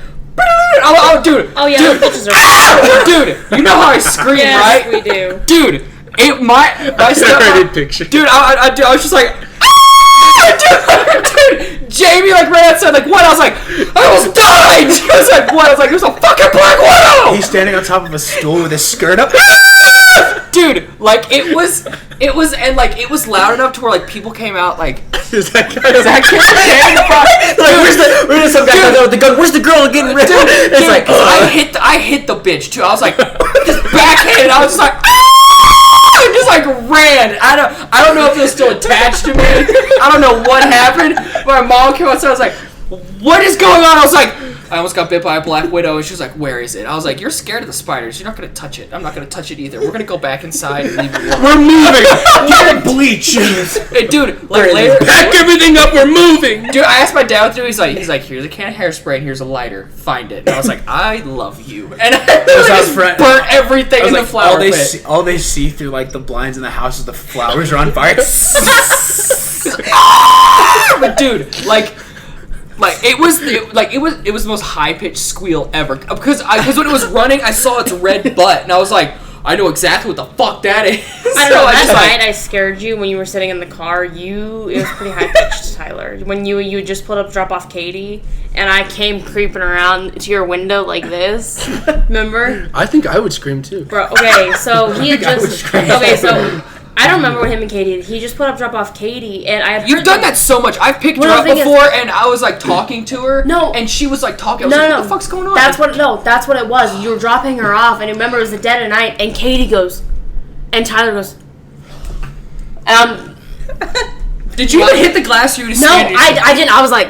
Dude. Oh yeah, Dude. those bitches are. Dude, you know how I scream, Yes, right? we do. Dude, my already picture. Dude, I was just like, dude, Jamie ran outside like, what? I was like, I almost died. She was like, what? I was like, there's a fucking black widow. He's standing on top of a stool with his skirt up. Dude, it was loud enough to where people came out Is that guy? Where's some guy with the gun? Where's the girl getting rid? It's like I hit the bitch too. I was like, just backhanded. I was just like, I just ran. I don't know if it was still attached to me. I don't know what happened. My mom came outside. I was like, what is going on? I was like, I almost got bit by a black widow, and she was like, where is it? I was like, you're scared of the spiders. You're not going to touch it. I'm not going to touch it either. We're going to go back inside and leave it alone. We're moving. Get bleach. Hey, dude, later. Pack everything up. We're moving. Dude, I asked my dad through. He's like, here's a can of hairspray and here's a lighter. Find it. And I was like, I love you. And I just burnt everything in the flower pit. All they see through the blinds in the house is the flowers are on fire. But dude, it was the most high pitched squeal ever because when it was running, I saw its red butt and I was like, I know exactly what the fuck that is. I don't know. That night I scared you when you were sitting in the car. It was pretty high pitched, Tyler. When you had just pulled up, drop off Katie, and I came creeping around to your window like this. Remember? I think I would scream too. Bro, okay, so he had just. Okay, so I don't remember what him and Katie did. He just put up, drop off Katie, and I had. You've done that so much. I've picked her up before, and I was talking to her. No, and she was talking. I was what the fuck's going on? That's what it was. You were dropping her off, and remember it was the dead of night, and Katie goes, and Tyler goes, Did you even hit the glass? You just no, I didn't. I was like,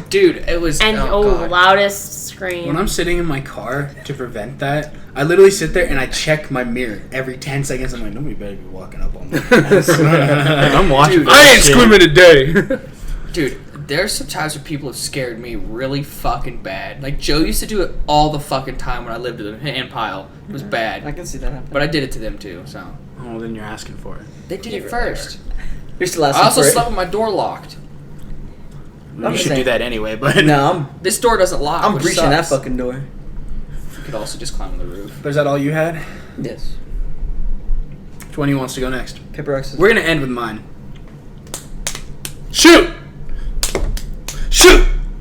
dude, it was loudest scream. When I'm sitting in my car to prevent that, I literally sit there and I check my mirror every 10 seconds. I'm like, nobody better be walking up on me. I'm watching. Dude, I ain't screaming today. Dude, there's some times where people have scared me really fucking bad. Joe used to do it all the fucking time when I lived in Pile. It was bad. I can see that happen. But I did it to them too, so. Oh, well, then you're asking for it. They did it first. You're still asking I also for it. slept with my door locked. You should do that anyway, but... No, This door doesn't lock. I'm which breaching that sucks. fucking door. You could also just climb on the roof. But is that all you had? Yes. Which one wants to go next? Paper, rock, scissors. We're going to end with mine. Shoot!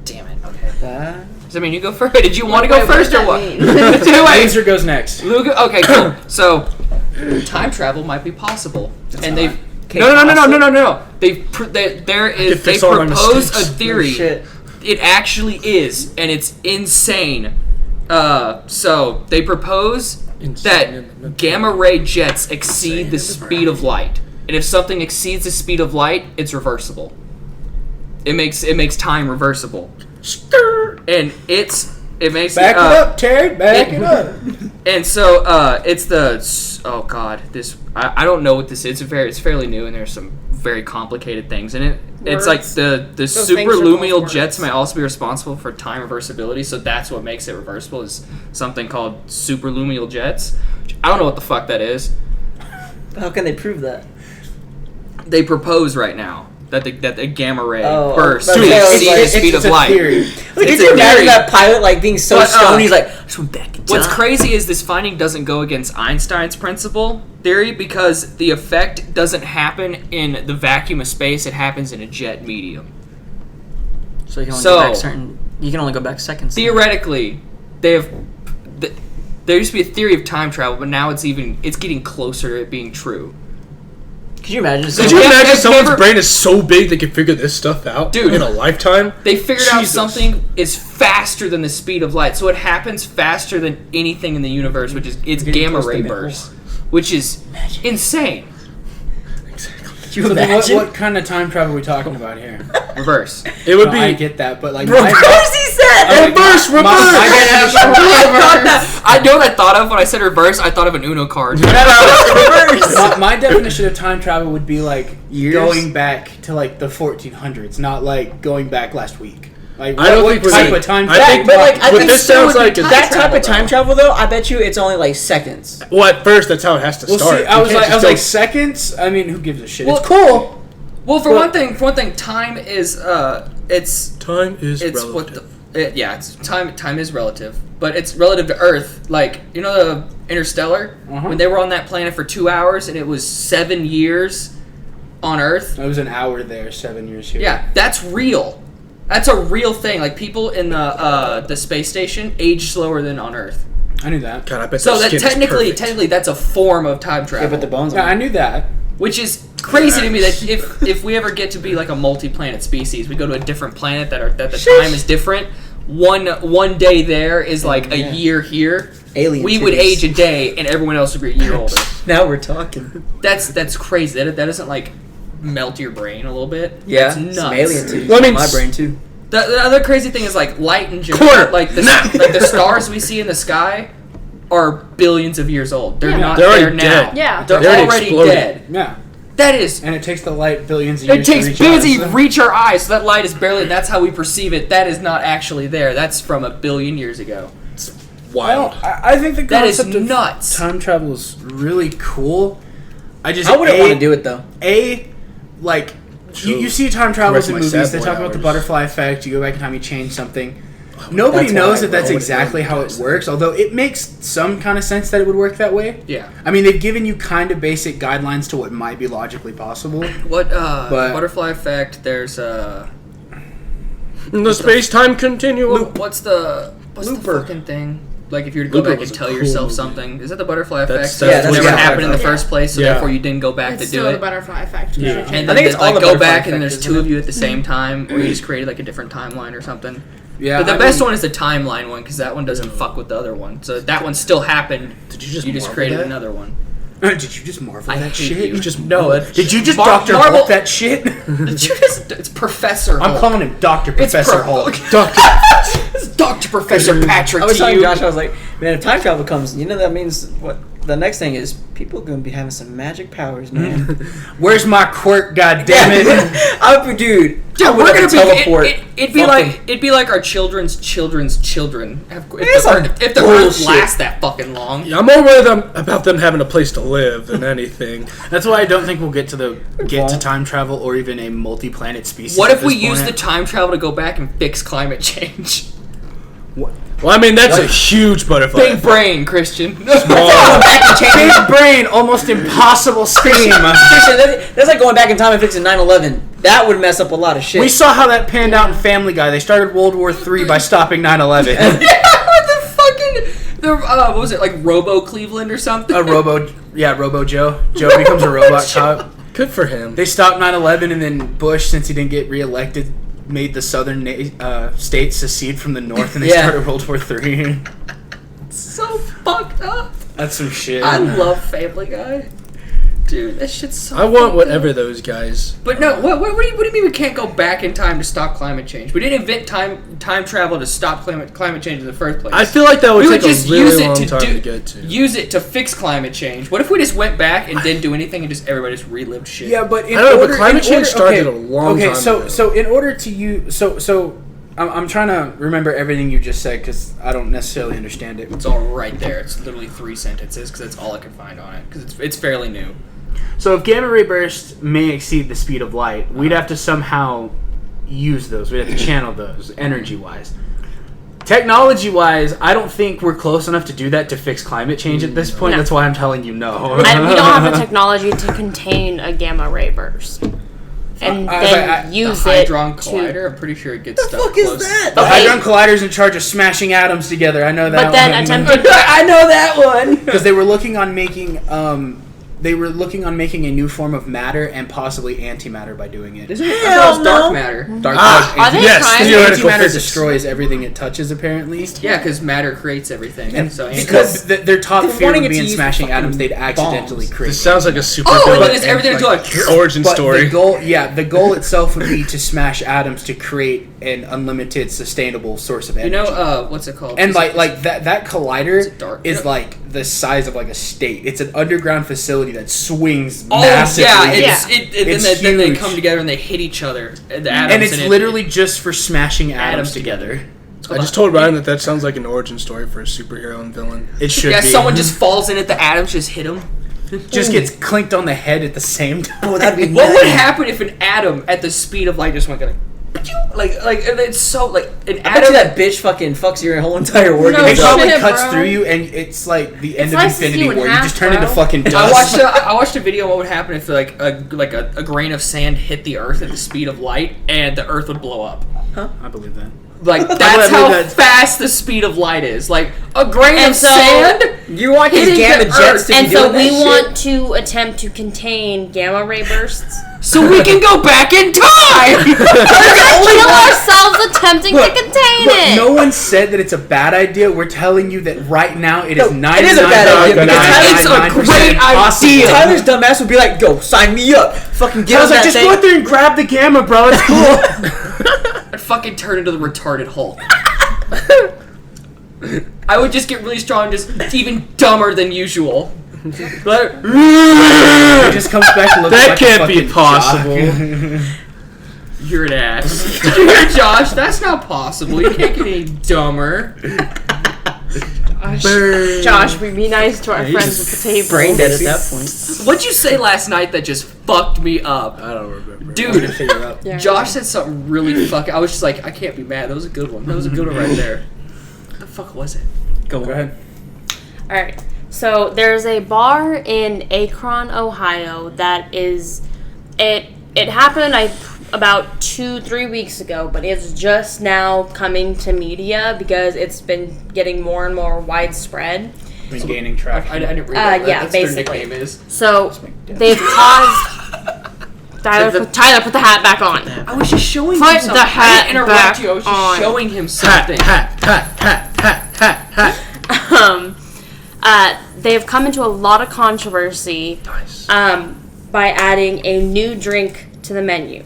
Damn it. Okay. That. Does that mean you go first? Did you want to go Wait, first or what what? does that mean? Laser goes next. Okay, cool. So, time travel might be possible, and they've Okay, no. They fix all my propose a mistakes. theory. Shit. It actually is, and it's insane. So they propose that gamma ray jets exceed the speed of light, and if something exceeds the speed of light, it's reversible. It makes time reversible, and it makes Back it up, Terry. Back it up. And so it's I don't know what this is. It's fairly new, and there's some very complicated things in it. It's like the superluminal jets might also be responsible for time reversibility, so that's what makes it reversible is something called superluminal jets. I don't know what the fuck that is. How can they prove that? They propose right now that the gamma ray Oh, burst okay, to I was exceed like- the speed of light. Like, It's did you a imagine theory. that pilot like being so But, stoned? He's like, I just went back in time. What's crazy is this finding doesn't go against Einstein's principle theory because the effect doesn't happen in the vacuum of space; it happens in a jet medium. So you can only go back you can only go back seconds. Theoretically, there used to be a theory of time travel, but now it's getting closer to it being true. Could you imagine? Could you imagine someone's brain is so big they can figure this stuff out Dude. in a lifetime? They figured out Jesus. something is faster than the speed of light, so it happens faster than anything in the universe, which is it's gamma ray bursts, which is insane. Could you So then imagine? what kind of time travel are we talking about here? Reverse. It would No, be I get that, but like Reverse, he said! reverse. I know what I thought of when I said reverse. I thought of an Uno card. my definition of time travel would be like Years? going back to like the 1400s, not like going back last week. Like I don't what think we're type saying- of time I travel? think- But like, I What think this so sounds would be like is- that type of time travel though. I bet you it's only like seconds. Well, at first, that's how it has to Well, start. see, You I was can't like just go- seconds. I mean, who gives a shit? Well, It's cool. Well, for one thing, time is time is it's relative. what it's time is relative, but it's relative to Earth. Like, you know, the Interstellar, when they were on that planet for 2 hours and it was 7 years on Earth. It was an hour there, 7 years here. Yeah, that's real. That's a real thing. Like, people in the space station age slower than on Earth. I knew that. God, I bet So their that skin is perfect. technically that's a form of time travel. Yeah, but the bones. Yeah, I knew that. Which is crazy to me that if we ever get to be like a multi-planet species, we go to a different planet that the time is different. One day there is like a year here. Alien We would titties. age a day, and everyone else would be a year older. Now we're talking. That's crazy. That doesn't like melt your brain a little bit. Yeah, it's nuts. some alien titties. Well, I mean, my brain too. The other crazy thing is like light in general. Quarter. Like the stars we see in the sky are billions of years old. They're not They're already there now. dead. Yeah. They're They already already exploded. dead. Yeah. That is. And it takes the light billions of It years takes to reach billions us. to reach our eyes, so that light is barely. That's how we perceive it. That is not actually there. That's from 1 billion years ago. Wild. I think the That is concept of nuts. time travel is really cool. I wouldn't want to do it though. Like, True. you see time travels Rest in my movies, sad they boy talk about the hours. butterfly effect, you go back in time, you change something. Nobody That's knows why if that's I would exactly how it advertise works, although it makes some kind of sense that it would work that way. Yeah. I mean, they've given you kind of basic guidelines to what might be logically possible. What But- butterfly effect? There's The space-time continuum. what's the Looper. fucking thing? Like if you were to go Looper back was and a tell cool yourself movie. something, is that the butterfly That's- effect? that's That what never it happened in the is. first place, so Yeah. therefore you didn't go back It's to still do the it. butterfly effect. Yeah. And I think it's all like the go butterfly back and then effect, there's isn't two it? of you at the same time, or you just created like a different timeline or something. Yeah, But the I best mean- one is the timeline one because that one doesn't fuck with the other one. So that one still happened. Did you just You just marvel created that? another one. Did you just marvel I that hate shit? you. You just No, marvel. Did you just Mar- Dr. Marvel- Hulk that shit? It's Professor I'm Hulk. calling him Dr. It's Professor Pro- Hulk. It's Dr. Professor Patrick I was to telling you. Josh, I was like, man, if time travel comes, you know that means what? The next thing is people are gonna be having some magic powers, man. Where's my quirk, goddammit? Dude, Dude, I we're would gonna have be. teleport. It'd be fucking- like our children's children. It's some If the Earth bullshit. lasts that fucking long. Yeah, I'm more worried about them having a place to live than anything. That's why I don't think we'll get to won't. time travel or even a multi-planet species. What at if we this use point. the time travel to go back and fix climate change? Well, I mean, that's a huge butterfly. Big brain, Christian. big brain, almost impossible scheme? Seriously, that's like going back in time and fixing 9/11. That would mess up a lot of shit. We saw how that panned out in Family Guy. They started World War III by stopping 9/11. Yeah, the fucking what was it, like Robo Cleveland or something? Robo Joe. Joe becomes a robot cop. Good for him. They stopped 9/11, and then Bush, since he didn't get reelected, made the southern states secede from the north and they Yeah. started World War III. So fucked up. That's some shit. I love Family Guy. Dude, that shit's so I want fucked up. whatever those guys. But no, what do you mean we can't go back in time to stop climate change? We didn't invent time travel to stop climate change in the first place. I feel like that would we take would just a use really it long to time to get to. use it to fix climate change. What if we just went back and didn't do anything and just everybody just relived shit? Yeah, but in I don't know, but order, climate in change order- started okay, a long okay, time so ago. so in order to use so I'm trying to remember everything you just said because I don't necessarily understand it. It's all right there. It's literally 3 sentences because that's all I could find on it because it's fairly new. So if gamma ray bursts may exceed the speed of light, we'd have to somehow use those. We'd have to channel those energy-wise. Technology-wise, I don't think we're close enough to do that to fix climate change at this point. No. That's why I'm telling you no. We don't have the technology to contain a gamma ray burst. And then use the it Hadron to... Collider, I'm pretty sure it gets stuff fuck is close. that? The Okay. Hadron Collider's in charge of smashing atoms together. I know that. But then one. attempting... I know that one. Because they were looking on making a new form of matter and possibly antimatter by doing it. Isn't it? I thought it was dark matter. Dark Are they yes, trying theoretical antimatter physics. destroys everything it touches, apparently. Yeah, because matter creates everything. And so because their top they're fear wanting would it be to in use smashing fucking atoms, they'd accidentally bombs. create. This sounds like a super oh, villain then it's everything to like. origin But story. the goal itself would be to smash atoms to create an unlimited, sustainable source of You energy. know, what's it called? And Is it- like that collider Is it dark? is Yeah. like the size of like a state. It's an underground facility that swings Oh massively. yeah, It's then they huge. come together and they hit each other. The atoms And it's in it. literally just for smashing atoms Atoms together. I just told Ryan that sounds like an origin story for a superhero and villain. It should Yeah, be. someone just falls in it. The atoms just hit him. just gets clinked on the head at the same time. Oh, that'd be What would nice. happen if an atom at the speed of light just went like and it's so like an I bet atom you that bitch fucking fucks your whole entire organ. No It probably shit, cuts bro. through you, and it's like the end It's of slices Infinity you in War. You half, just turn into bro. fucking dust. I watched a video on what would happen if like a grain of sand hit the earth at the speed of light and the earth would blow up. I believe that. Like believe that's how that. fast the speed of light is. Like a grain And of so- sand. You want these Hitting gamma the jets earth. to be And doing so we that want to attempt to contain gamma ray bursts. So we can go back in time. Kill ourselves attempting to contain Look, it. no one said that it's a bad idea. We're telling you that right now it is No, it is a bad idea because it's a great possible. idea. Tyler's dumbass would be like, "Go, sign me up, fucking get I on was like, that just thing." go out there and grab the gamma, bro. It's cool. I'd fucking turn into the retarded Hulk. I would just get really strong, just even dumber than usual. But It just comes back and looks That like a can't be fucking possible. jock. you're an ass. Did you hear Josh? That's not possible. You can't get any dumber. Josh, we be nice to our He's friends at the table. brain dead at that point. What'd you say last night that just fucked me up? I don't remember. Dude, Yeah. Josh said something really fucking. I was just like, I can't be mad. That was a good one. That was a good one right there. What the fuck was it? Go ahead. All right. So there's a bar in Akron, Ohio that is it happened about 2-3 weeks ago, but it's just now coming to media because it's been getting more and more widespread. Been gaining traction. I didn't read that. Yeah, That's basically. Their nickname is. So they've caused Tyler, put the hat back on. I was just showing Put him something. the hat I didn't interrupt back you. I was just on. showing him something. They have come into a lot of controversy by adding a new drink to the menu.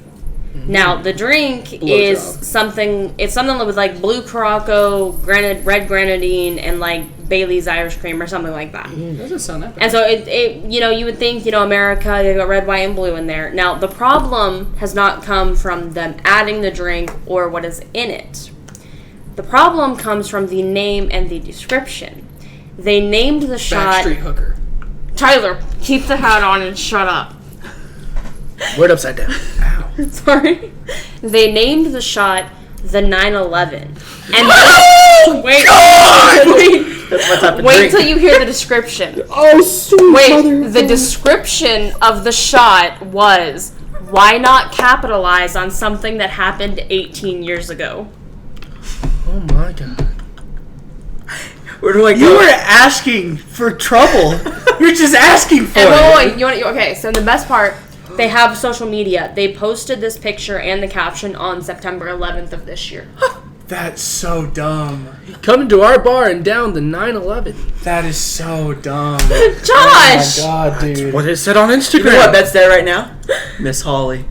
Now the drink is something. It's something with like blue Curaçao, red grenadine, and like Bailey's Irish cream or something like that. Doesn't sound that bad. And so it you would think America, they got red, white, and blue in there. Now the problem has not come from them adding the drink or what is in it. The problem comes from the name and the description. They named the shot. Backstreet Hooker. Tyler, keep the hat on and shut up. Word upside down. Sorry. They named the shot the 9/11. And wait till you hear the description. Oh, sweet. Wait, the description of the shot was, why not capitalize on something that happened 18 years ago? Oh my god. Where do I go? You were asking for trouble. You're just asking for And it. okay, so the best part, They have social media. They posted this picture and the caption on September 11th of this year. That's so dumb. Coming to our bar and down the 9/11. That is so dumb. Josh! Oh my god, dude. What it said on Instagram. You know what Beth's there right now? Miss Holly.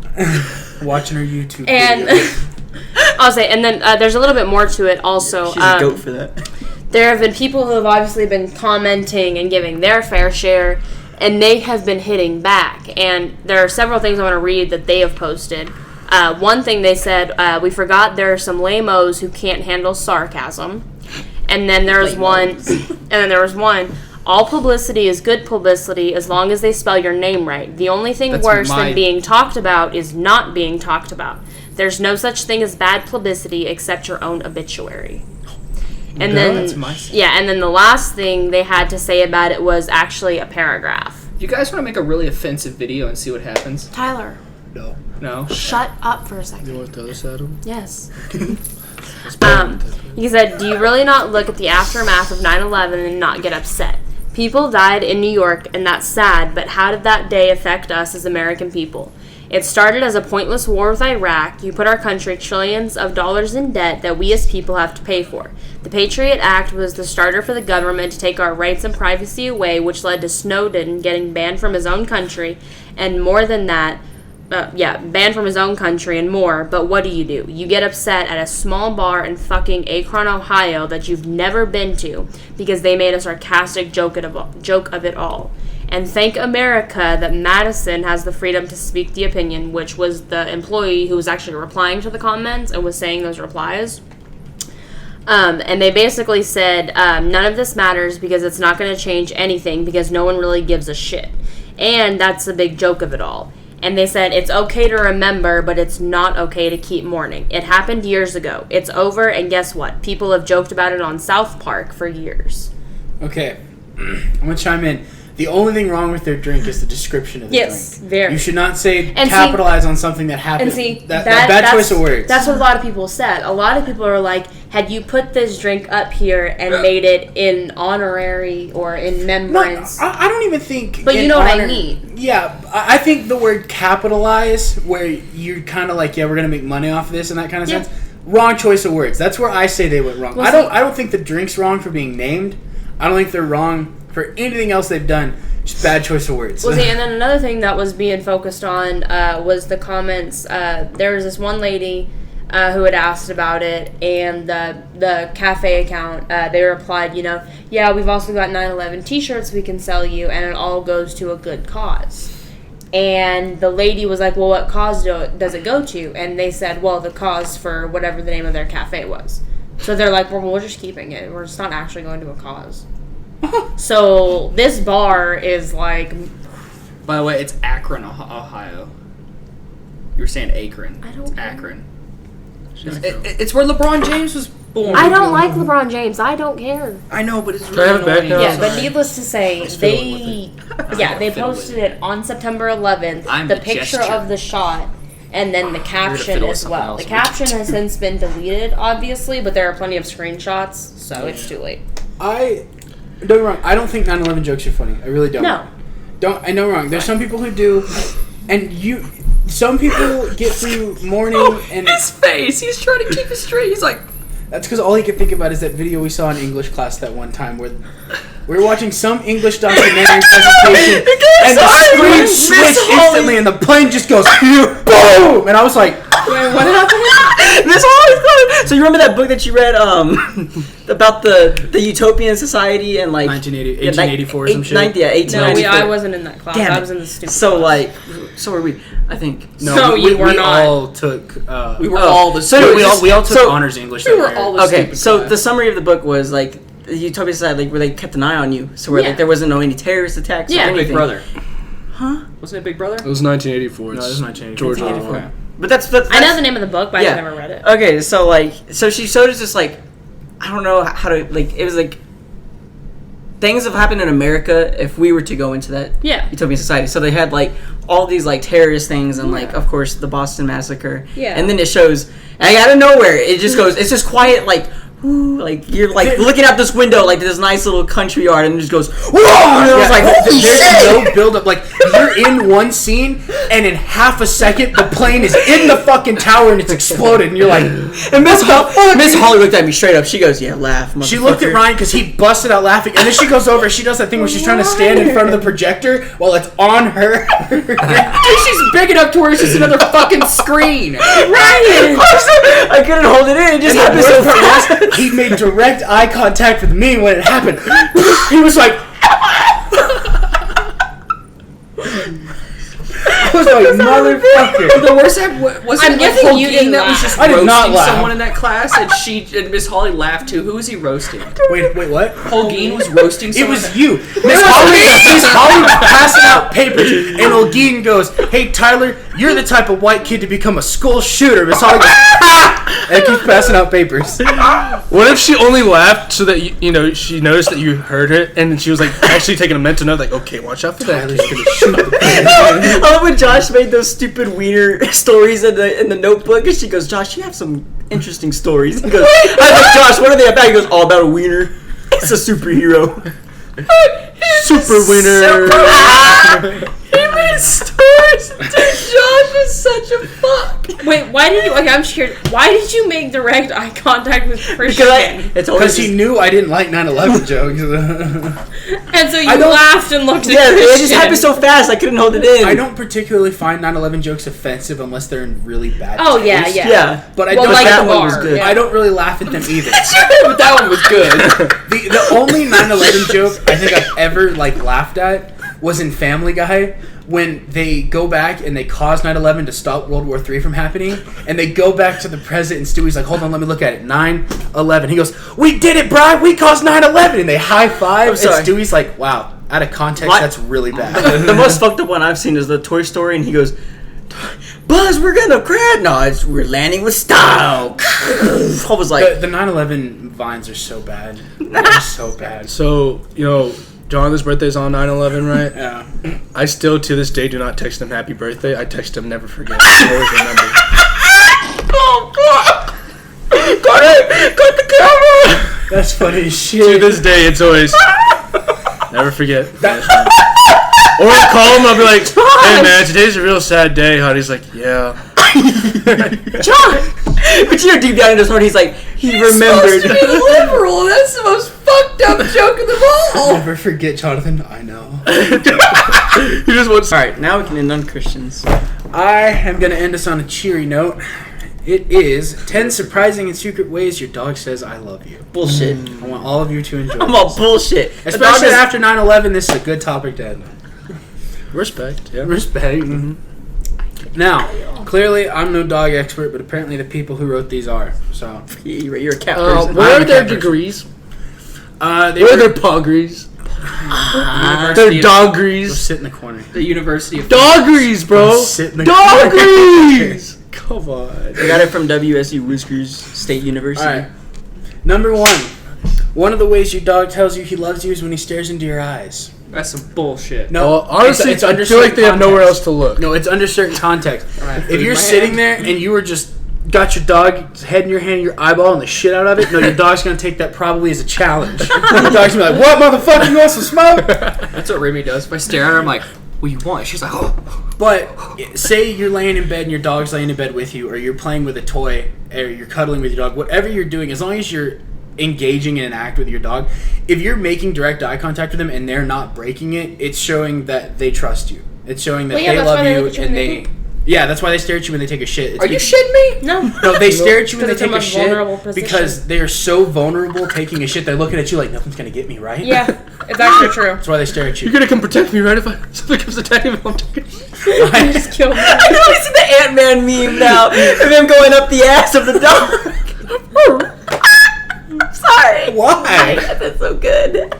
Watching her YouTube And videos. I'll say, and then there's a little bit more to it also. She's a goat for that. There have been people who have obviously been commenting and giving their fair share, and they have been hitting back. And there are several things I want to read that they have posted. One thing they said, we forgot there are some lame-os who can't handle sarcasm. And then there was one, all publicity is good publicity as long as they spell your name right. The only thing worse than being talked about is not being talked about. There's no such thing as bad publicity except your own obituary. And then the last thing they had to say about it was actually a paragraph. You guys want to make a really offensive video and see what happens? Tyler, No. shut up for a second. You want to throw this at him? Yes. He said, do you really not look at the aftermath of 9/11 and not get upset? People died in New York, and that's sad, but how did that day affect us as American people? It started as a pointless war with Iraq. You put our country trillions of dollars in debt that we as people have to pay for. The Patriot Act was the starter for the government to take our rights and privacy away, which led to Snowden getting banned from his own country, and more than that, banned from his own country and more. But what do? You get upset at a small bar in fucking Akron, Ohio that you've never been to because they made a sarcastic joke of it all. And thank America that Madison has the freedom to speak the opinion, which was the employee who was actually replying to the comments and was saying those replies. And they basically said, none of this matters because it's not going to change anything because no one really gives a shit. And that's the big joke of it all. And they said, it's okay to remember, but it's not okay to keep mourning. It happened years ago. It's over, and guess what? People have joked about it on South Park for years. Okay. I'm going to chime in. The only thing wrong with their drink is the description of the drink. Yes, very. You should not say capitalize on something that happened. And see, that bad choice of words. That's what a lot of people said. A lot of people are like, had you put this drink up here and made it in honorary or in remembrance. No, I don't even think. But you know what I mean. Yeah, I think the word capitalize, where you're kind of like, yeah, we're going to make money off of this in that kind of sense. Wrong choice of words. That's where I say they went wrong. Well, I don't think the drink's wrong for being named. I don't think they're wrong for anything else they've done. Just bad choice of words. Well, see, and then another thing that was being focused on was the comments. There was this one lady who had asked about it, and the cafe account, they replied, yeah, we've also got 9/11 t-shirts we can sell you, and it all goes to a good cause. And the lady was like, well, what cause does it go to? And they said, well, the cause for whatever the name of their cafe was. So they're like, well, we're just keeping it. We're just not actually going to a cause. So this bar is like... By the way, it's Akron, Ohio. You were saying Akron. I don't It's care. Akron. It's where LeBron James was born. I don't like LeBron James. I don't care. I know, but it's Can I have it back annoying. now? Yeah, sorry. but needless to say, they fiddle posted with it on September 11th. I'm the the picture gesture. of the shot, and then the caption fiddle with as something well. else. The caption has since been deleted, obviously, but there are plenty of screenshots, so it's too late. Don't get me wrong. I don't think 9/11 jokes are funny. I really don't. No. I know wrong. There's some people who do, and some people get through mourning and His face. He's trying to keep it straight. He's like, that's because all he could think about is that video we saw in English class that one time where we were watching some English documentary presentation and the screen switched instantly and the plane just goes boom, and I was like, Wait, what happened? This always. So you remember that book that you read about the utopian society and like 1884 or some shit. 1894. I wasn't in that class. Damn I it. was in the stupid So class. like, so were we? I think. No, you were we not. all took. we were Oh, all the so students. we all took so- honors English. we that were year. all the Okay, stupid so class. the summary of the book was like the utopian society, like where they kept an eye on you, so where Yeah. like there wasn't any terrorist attacks or Yeah. anything. Big Brother. Huh? Wasn't it Big Brother? It was 1984. No, It's this is 1984. George 1984. Orwell. But that's I know the name of the book, but Yeah. I've never read it. Okay, so like, so she showed us just like, I don't know how to like. It was like things have happened in America if we were to go into that Yeah. utopian society. So they had like all these like terrorist things and like of course the Boston massacre. Yeah. And then it shows, and out of nowhere it just goes. It's just quiet like. like you're like looking out this window like this nice little country yard, and it just goes whoa. And I was like, holy there's shit! no build up. Like you're in one scene, and in half a second, the plane is in the fucking tower and it's exploded, and you're like, And Miss Holly looked at me straight up. She goes, "Yeah, laugh." she looked at Ryan because he busted out laughing, and then she goes over. She does that thing where she's trying to stand in front of the projector while it's on her. And she's big enough to where it's just another fucking screen. Ryan, I couldn't hold it in. It just happened so fast. He made direct eye contact with me when it happened. He was like, I was like, motherfucker. The worst was I'm guessing you didn't that was laugh. just I did roasting not laugh. someone in that class, and Miss Holly laughed too. Who was he roasting? Wait, what? Holguin was roasting It someone. was you. Miss Holly was passing out papers, and Holguin goes, "Hey, Tyler, you're the type of white kid to become a school shooter." Miss Holly goes, "Ha!" and keeps passing out papers. What if she only laughed so that you know she noticed that you heard it, and then she was like actually taking a mental note, like, okay, watch out for that. Tyler's gonna shoot the I love when Josh made those stupid wiener stories in the notebook, and she goes, "Josh, you have some interesting stories." He goes, "I was like, Josh, what are they about?" He goes, "All about a wiener. It's a superhero." Super winner. He made stories. Josh is such a fuck. Wait, why did you? Okay, I'm scared. Why did you make direct eye contact with Christian? It's always Because he knew I didn't like 9/11 jokes. And so you I don't- laughed and looked at yeah, Christian. it just happened so fast. I couldn't hold it in. I don't particularly find 9/11 jokes offensive unless they're in really bad Oh taste. yeah, yeah. Yeah, But I Well, don't. like that the one was bar, good. yeah. I don't really laugh at them either. But that one was good. The only 9/11 joke I think I've ever like laughed at was in Family Guy when they go back and they cause 9/11 to stop World War III from happening, and they go back to the present, and Stewie's like, "Hold on, let me look at it. 9/11." He goes, "We did it, Brian. We caused 9/11," and they high five. And sorry. Stewie's like, "Wow, out of context, What? that's really bad." The most fucked up one I've seen is the Toy Story, and he goes, "Buzz, we're gonna crash." No, we're landing with style. I was like, The 9/11 vines are so bad. They're so bad. So, Jonathan's birthday's on 9/11, right? Yeah. I still, to this day, do not text him happy birthday. I text him never forget. I always remember. "Oh God, cut the camera." That's funny as To shit. this day, it's always, never forget. Or I'll call him, I'll be like, "Hey man, today's a real sad day, huh?" He's like, "Yeah." John, but deep down in his heart, he's like, he remembered. Supposed to be liberal. That's the most fucked up joke of them all. Never forget, Jonathan. I know. He just wants. All right, now we can end on Christians. I am going to end us on a cheery note. It is 10 surprising and secret ways your dog says I love you. Bullshit. I want all of you to enjoy I'm this. all bullshit. Especially after 9/11, this is a good topic to end on. Respect, yeah. Respect. Now, clearly, I'm no dog expert, but apparently the people who wrote these are. So, You're a cat person. What I'm are a their cat person. degrees? they What are were their pogrees? University Their of- Go doggeries. sit in the corner. The University of Doggeries, bro! Sit in the Doggeries! Come on. I got it from WSU Whiskers State University. All right. Number 1. One of the ways your dog tells you he loves you is when he stares into your eyes. That's some bullshit. No, Well, honestly, it's I under feel like certain they have nowhere context. else to look. No, it's under certain context. Alright, If food you're in my sitting hand. there and you were just got your dog's head in your hand, your eyeballing the shit out of it, no, your dog's gonna take that probably as a challenge. Your dog's gonna be like, "What, motherfucker? You want some smoke?" That's what Remy does. If I stare at her, I'm like, "What do you want?" She's like, "Oh." But say you're laying in bed and your dog's laying in bed with you, or you're playing with a toy, or you're cuddling with your dog. Whatever you're doing, as long as you're engaging in an act with your dog, if you're making direct eye contact with them and they're not breaking it, it's showing that they trust you. It's showing that Well, yeah, they that's love why they you look at you and when they they. Yeah, that's why they stare at you when they take a shit. It's Are you because- shitting me? No. No, they stare at you when they Because it's a take a much vulnerable shit position. because they are so vulnerable taking a shit. They're looking at you like nothing's gonna get me, right? Yeah, it's actually true. That's why they stare at you. You're gonna come protect me, right? If something comes attacking me, I'm taking You just killed me. I can only see the Ant-Man meme now of him going up the ass of the dog. Sorry. Why? That's so good. Going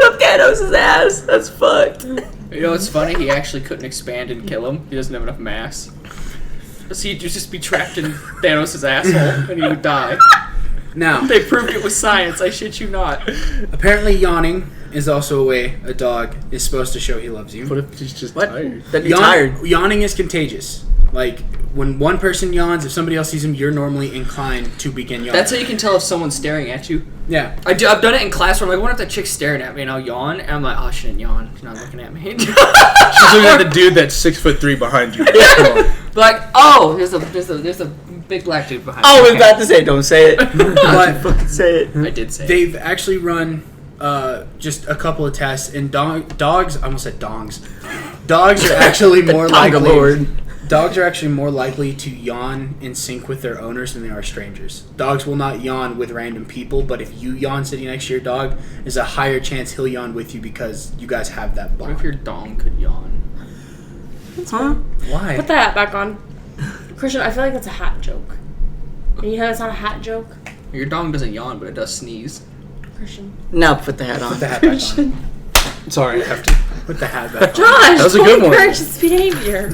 up Thanos' ass. That's fucked. You know what's funny? He actually couldn't expand and kill him. He doesn't have enough mass. So he'd just be trapped in Thanos' asshole and he would die. Now, They proved it with science. I shit you not. apparently yawning is also a way a dog is supposed to show he loves you. What if he's just What? tired? That'd be tired. Yawning is contagious. Like, when one person yawns, if somebody else sees him, you're normally inclined to begin yawning. That's how you can tell if someone's staring at you. Yeah. I've done it in class where I'm like, what if that chick's staring at me and I'll yawn? And I'm like, oh, she didn't yawn. She's not looking at me. She's looking at the dude that's 6'3" behind you. Like, oh, there's a big black dude behind me. I was about to say, don't say it. But Fucking say it. I did say it. they've actually run just a couple of tests, and dogs, I almost said dongs. Dogs are actually more likely. Lord. Dogs are actually more likely to yawn in sync with their owners than they are strangers. Dogs will not yawn with random people, but if you yawn sitting next to your dog, there's a higher chance he'll yawn with you because you guys have that What if bond. your dong could yawn? Huh? Why? Put the hat back on. Christian, I feel like that's a hat joke. And you know it's not a hat joke? Your dong doesn't yawn, but it does sneeze. Christian. Now put the hat on. Put the hat back on. Sorry, I have to. Put the hat back on. Josh, That was a good one. encourage this behavior.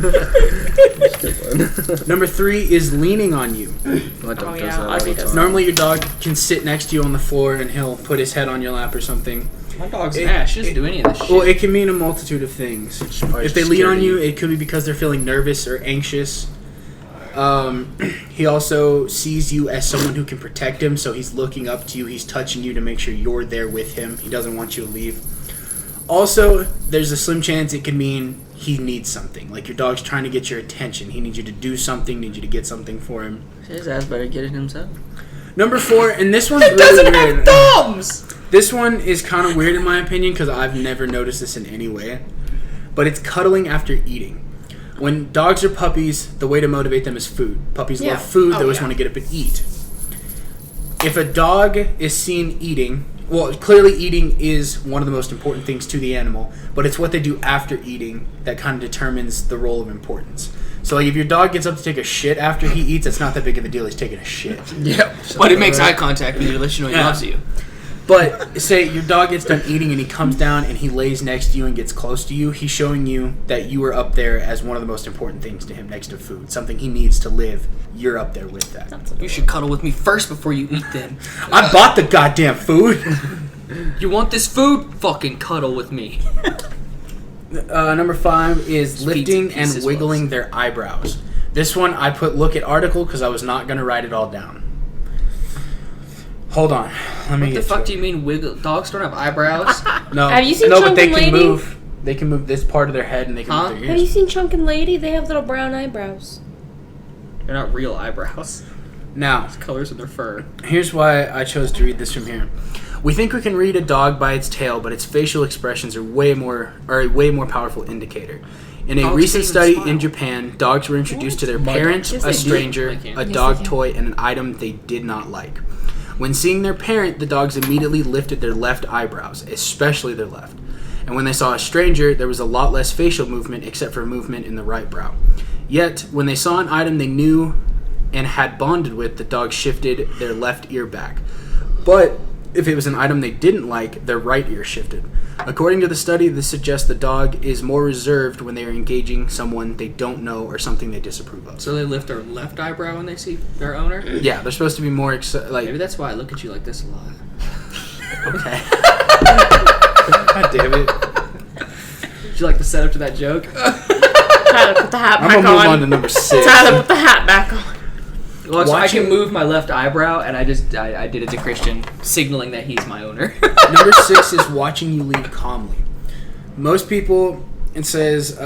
Number 3 is leaning on you. My dog Oh, does yeah, that all Ozzy the does time. Normally your dog can sit next to you on the floor and he'll put his head on your lap or something. My dog's It- Nash. She doesn't do any of this shit. Well, it can mean a multitude of things. probably If they just lean on scared you, of it could be because they're feeling nervous or anxious. He also sees you as someone who can protect him, so he's looking up to you, he's touching you to make sure you're there with him. He doesn't want you to leave. Also, there's a slim chance it could mean he needs something. Like your dog's trying to get your attention. He needs you to do something, needs you to get something for him. His ass better get it himself. Number 4, and this one's really doesn't weird. have thumbs! This one is kind of weird in my opinion because I've never noticed this in any way. But it's cuddling after eating. When dogs are puppies, the way to motivate them is food. Puppies Yeah. love food, they Oh, always yeah. want to get up and eat. If a dog is seen eating, well, clearly eating is one of the most important things to the animal, but it's what they do after eating that kind of determines the role of importance. So, like, if your dog gets up to take a shit after he eats, it's not that big of a deal. He's taking a shit. Yep. But it makes eye contact with you to let you know he Yeah. loves you. But say your dog gets done eating and he comes down and he lays next to you and gets close to you, he's showing you that you are up there as one of the most important things to him next to food. Something he needs to live, you're up there with that. You should cuddle with me first before you eat then. I bought the goddamn food! You want this food? Fucking cuddle with me. Number 5 is lifting pieces and wiggling was. their eyebrows. This one I put look at article because I was not going to write it all down. Hold on. Let me What the get fuck to do you mean wiggle? Dogs don't have eyebrows? it. No, Have you seen no, but they Chunkin' can Lady? move. They can move this part of their head and they can Huh? move their Have you ears. seen Chunkin' Lady? They have little brown eyebrows. They're not real eyebrows. Now, Colors in their fur. here's why I chose to read this from here. We think we can read a dog by its tail, but its facial expressions are a way more powerful indicator. In a Dogs recent can't study smile. in Japan, dogs were introduced to their parent, Yes, they a do. stranger, They can. a Yes, dog they can. toy, and an item they did not like. When seeing their parent, the dogs immediately lifted their left eyebrows, especially their left. And when they saw a stranger, there was a lot less facial movement except for movement in the right brow. Yet, when they saw an item they knew and had bonded with, the dogs shifted their left ear back. But if it was an item they didn't like, their right ear shifted. According to the study, this suggests the dog is more reserved when they are engaging someone they don't know or something they disapprove of. So they lift their left eyebrow when they see their owner? Yeah, they're supposed to be more Maybe that's why I look at you like this a lot. okay. God damn it. Would you like the setup to that joke? Tyler, put the hat I'm back gonna move on. on to number 6. Tyler, put the hat back on. Well, so I Watching- can move my left eyebrow, and I did it to Christian, signaling that he's my owner. Number 6 is watching you leave calmly. Most people, it says,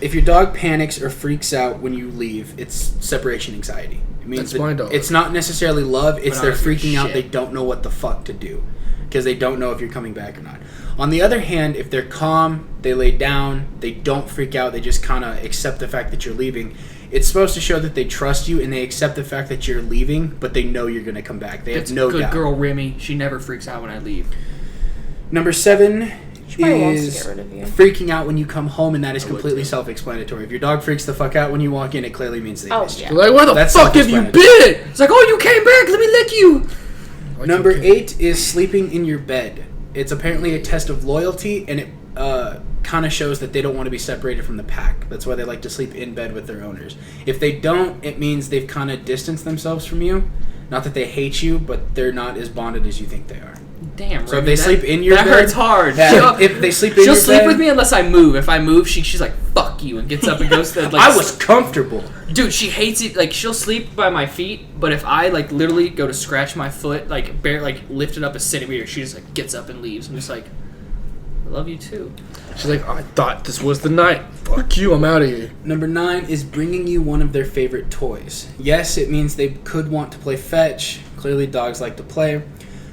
if your dog panics or freaks out when you leave, it's separation anxiety. It means That's my dog. It's not necessarily love, it's But they're I don't give a freaking out. shit. They don't know what the fuck to do because they don't know if you're coming back or not. On the other hand, if they're calm, they lay down, they don't freak out, they just kind of accept the fact that you're leaving. It's supposed to show that they trust you and they accept the fact that you're leaving, but they know you're going to come back. They have It's no good doubt. girl Remy. She never freaks out when I leave. Number 7 probably wants to is get rid of you. freaking out when you come home, and that is I would completely too. self-explanatory. If your dog freaks the fuck out when you walk in, it clearly means they Oh, missed you. yeah. Like, where the That's fuck have you self-explanatory. been? It's like, oh, you came back. Let me lick you. Number 8 is sleeping in your bed. It's apparently a test of loyalty, and it kind of shows that they don't want to be separated from the pack. That's why they like to sleep in bed with their owners. If they don't, it means they've kind of distanced themselves from you. Not that they hate you, but they're not as bonded as you think they are. Damn. So if Remy, they sleep in your that bed, hurts hard. if they sleep in She'll your sleep bed, with me unless I move. If I move, she's like, fuck fuck you, and gets up and goes to like. I was comfortable. Dude, she hates it. Like, she'll sleep by my feet, but if I like literally go to scratch my foot, like lift it up a centimeter, she just like gets up and leaves. I'm just like, I love you too. She's like, I thought this was the night. Fuck you, I'm out of here. Number 9 is bringing you one of their favorite toys. Yes, it means they could want to play fetch. Clearly, dogs like to play.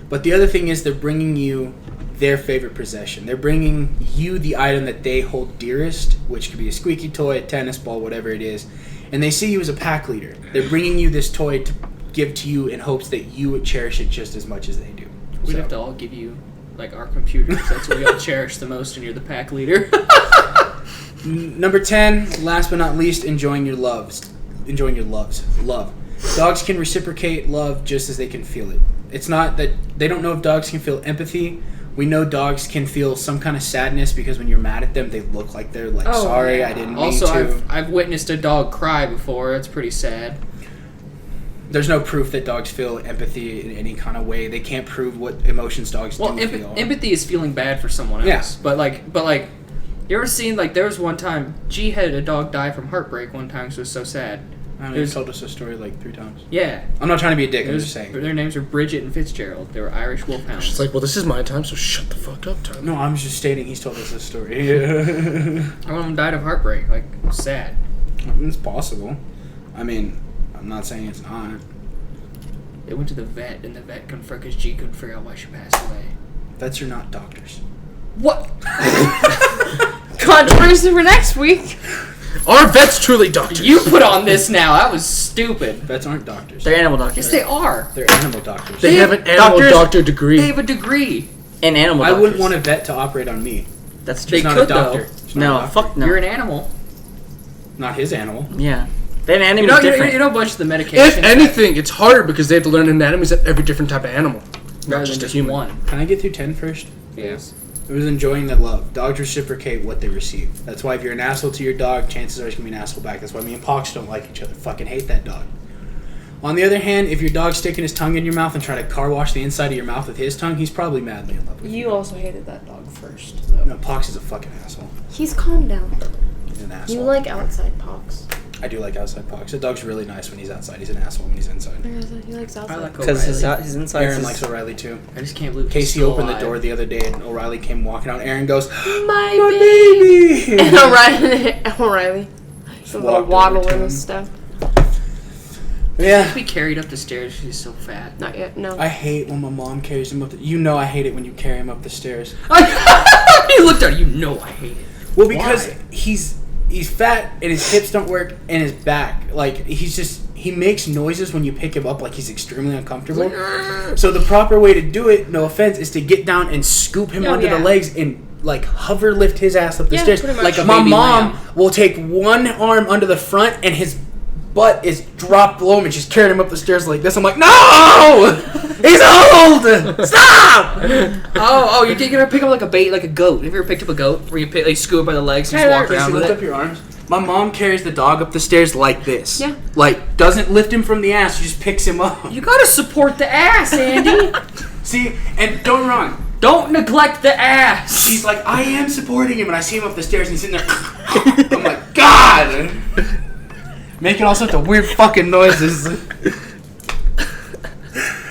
But the other thing is they're bringing you their favorite possession. They're bringing you the item that they hold dearest, which could be a squeaky toy, a tennis ball, whatever it is. And they see you as a pack leader. They're bringing you this toy to give to you in hopes that you would cherish it just as much as they do. We'd have to all give you like our computers. That's what we all cherish the most, and you're the pack leader. Number 10, last but not least, enjoying your loves. Love. Dogs can reciprocate love just as they can feel it. It's not that they don't know if dogs can feel empathy. We know dogs can feel some kind of sadness because when you're mad at them, they look like they're like, sorry, I didn't mean also, to. I've witnessed a dog cry before. It's pretty sad. There's no proof that dogs feel empathy in any kind of way. They can't prove what emotions dogs do feel. Empathy is feeling bad for someone else. Yeah. But like, you ever seen, like, there was one time, G had a dog die from heartbreak one time, so it was so sad. I mean, you told us this story like 3 times. Yeah. I'm not trying to be a dick, I'm just saying. Their names were Bridget and Fitzgerald. They were Irish wolfhounds. She's like, well, this is my time, so shut the fuck up, Tyler. No, I'm just stating he's told us this story. One of them died of heartbreak. Like, it was sad. It's possible. I mean, I'm not saying it's not. They went to the vet, and the vet confirmed because G couldn't figure out why she passed away. Vets are not doctors. What? Controversy for next week. Are vets truly doctors? You put on this now. That was stupid. Vets aren't doctors. They're animal doctors. Yes, they are. They're animal doctors. They have an animal doctors- doctor degree. They have a degree. And animal I doctors. wouldn't want a vet to operate on me. That's They He's not could, a doctor. though. He's not a No, doctor. fuck no. You're an animal. Not his animal. Yeah. That You animal know, different. you know a bunch of the medications. If anything, it's harder because they have to learn anatomies of every different type of animal. rather Not than just a just human. one. Can I get through 10 first? Yes. It was enjoying that love. Dogs reciprocate what they receive. That's why if you're an asshole to your dog, chances are he's going to be an asshole back. That's why me and Pox don't like each other. Fucking hate that dog. On the other hand, if your dog's sticking his tongue in your mouth and trying to car wash the inside of your mouth with his tongue, he's probably madly in love with you. You also hated that dog first. No, Pox is a fucking asshole. He's calmed down. He's an asshole. You like outside Pox. I do like outside Pox. The dog's really nice when he's outside. He's an asshole when he's inside. He likes outside. I like Because O'Reilly. his inside Aaron likes O'Reilly too. I just can't believe Casey he's opened the still door alive. the other day and O'Reilly came walking out. Aaron goes, My baby! And O'Reilly. Just The walked waddle over to and him. stuff. Yeah. Be carried up the stairs. She's so fat. Not yet, no. I hate when my mom carries him up. You know I hate it when you carry him up the stairs. He looked at her. You know I hate it. Well, because Why? he's fat and his hips don't work and his back. Like, he makes noises when you pick him up like he's extremely uncomfortable. So the proper way to do it, no offense, is to get down and scoop him Oh, under the yeah. legs and like hover lift his ass up the Yeah, stairs. pretty much. Like a My baby mom lamb. will take one arm under the front and his butt is dropped below him and she's carrying him up the stairs like this. I'm like, no! He's old! Stop! Oh, you're taking her pick up like a bait, like a goat. Have you ever picked up a goat where you pick, like scoop by the legs and just walk Casey, around with lift it? up your arms. My mom carries the dog up the stairs like this. Yeah. Like, doesn't lift him from the ass, she just picks him up. You gotta support the ass, Andy. See, and don't get me wrong. Don't neglect the ass. She's like, I am supporting him, and I see him up the stairs, and he's sitting there. I'm like, God! Making all sorts of weird fucking noises.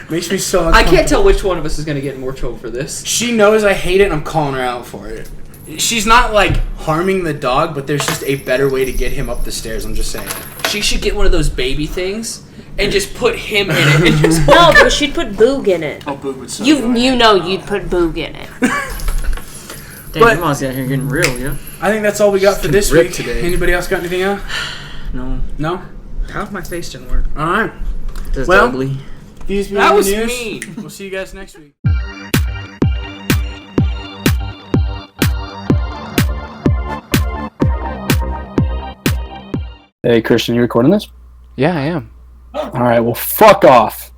Makes me so I uncomfortable. can't tell which one of us is gonna get in more trouble for this. She knows I hate it, and I'm calling her out for it. She's not, like, harming the dog, but there's just a better way to get him up the stairs, I'm just saying. She should get one of those baby things and just put him in it and just No, but she'd put Boog in it. Oh, Boog would so You know you'd put Boog in it. Damn, But- your mom's out here getting real, yeah? I think that's all we got for this rip week. today. Anybody else got anything else? No. No? How my face didn't work? Alright. That's Well- ugly. These That the was news. mean. We'll see you guys next week. Hey, Christian, you recording this? Yeah, I am. All right, well, fuck off.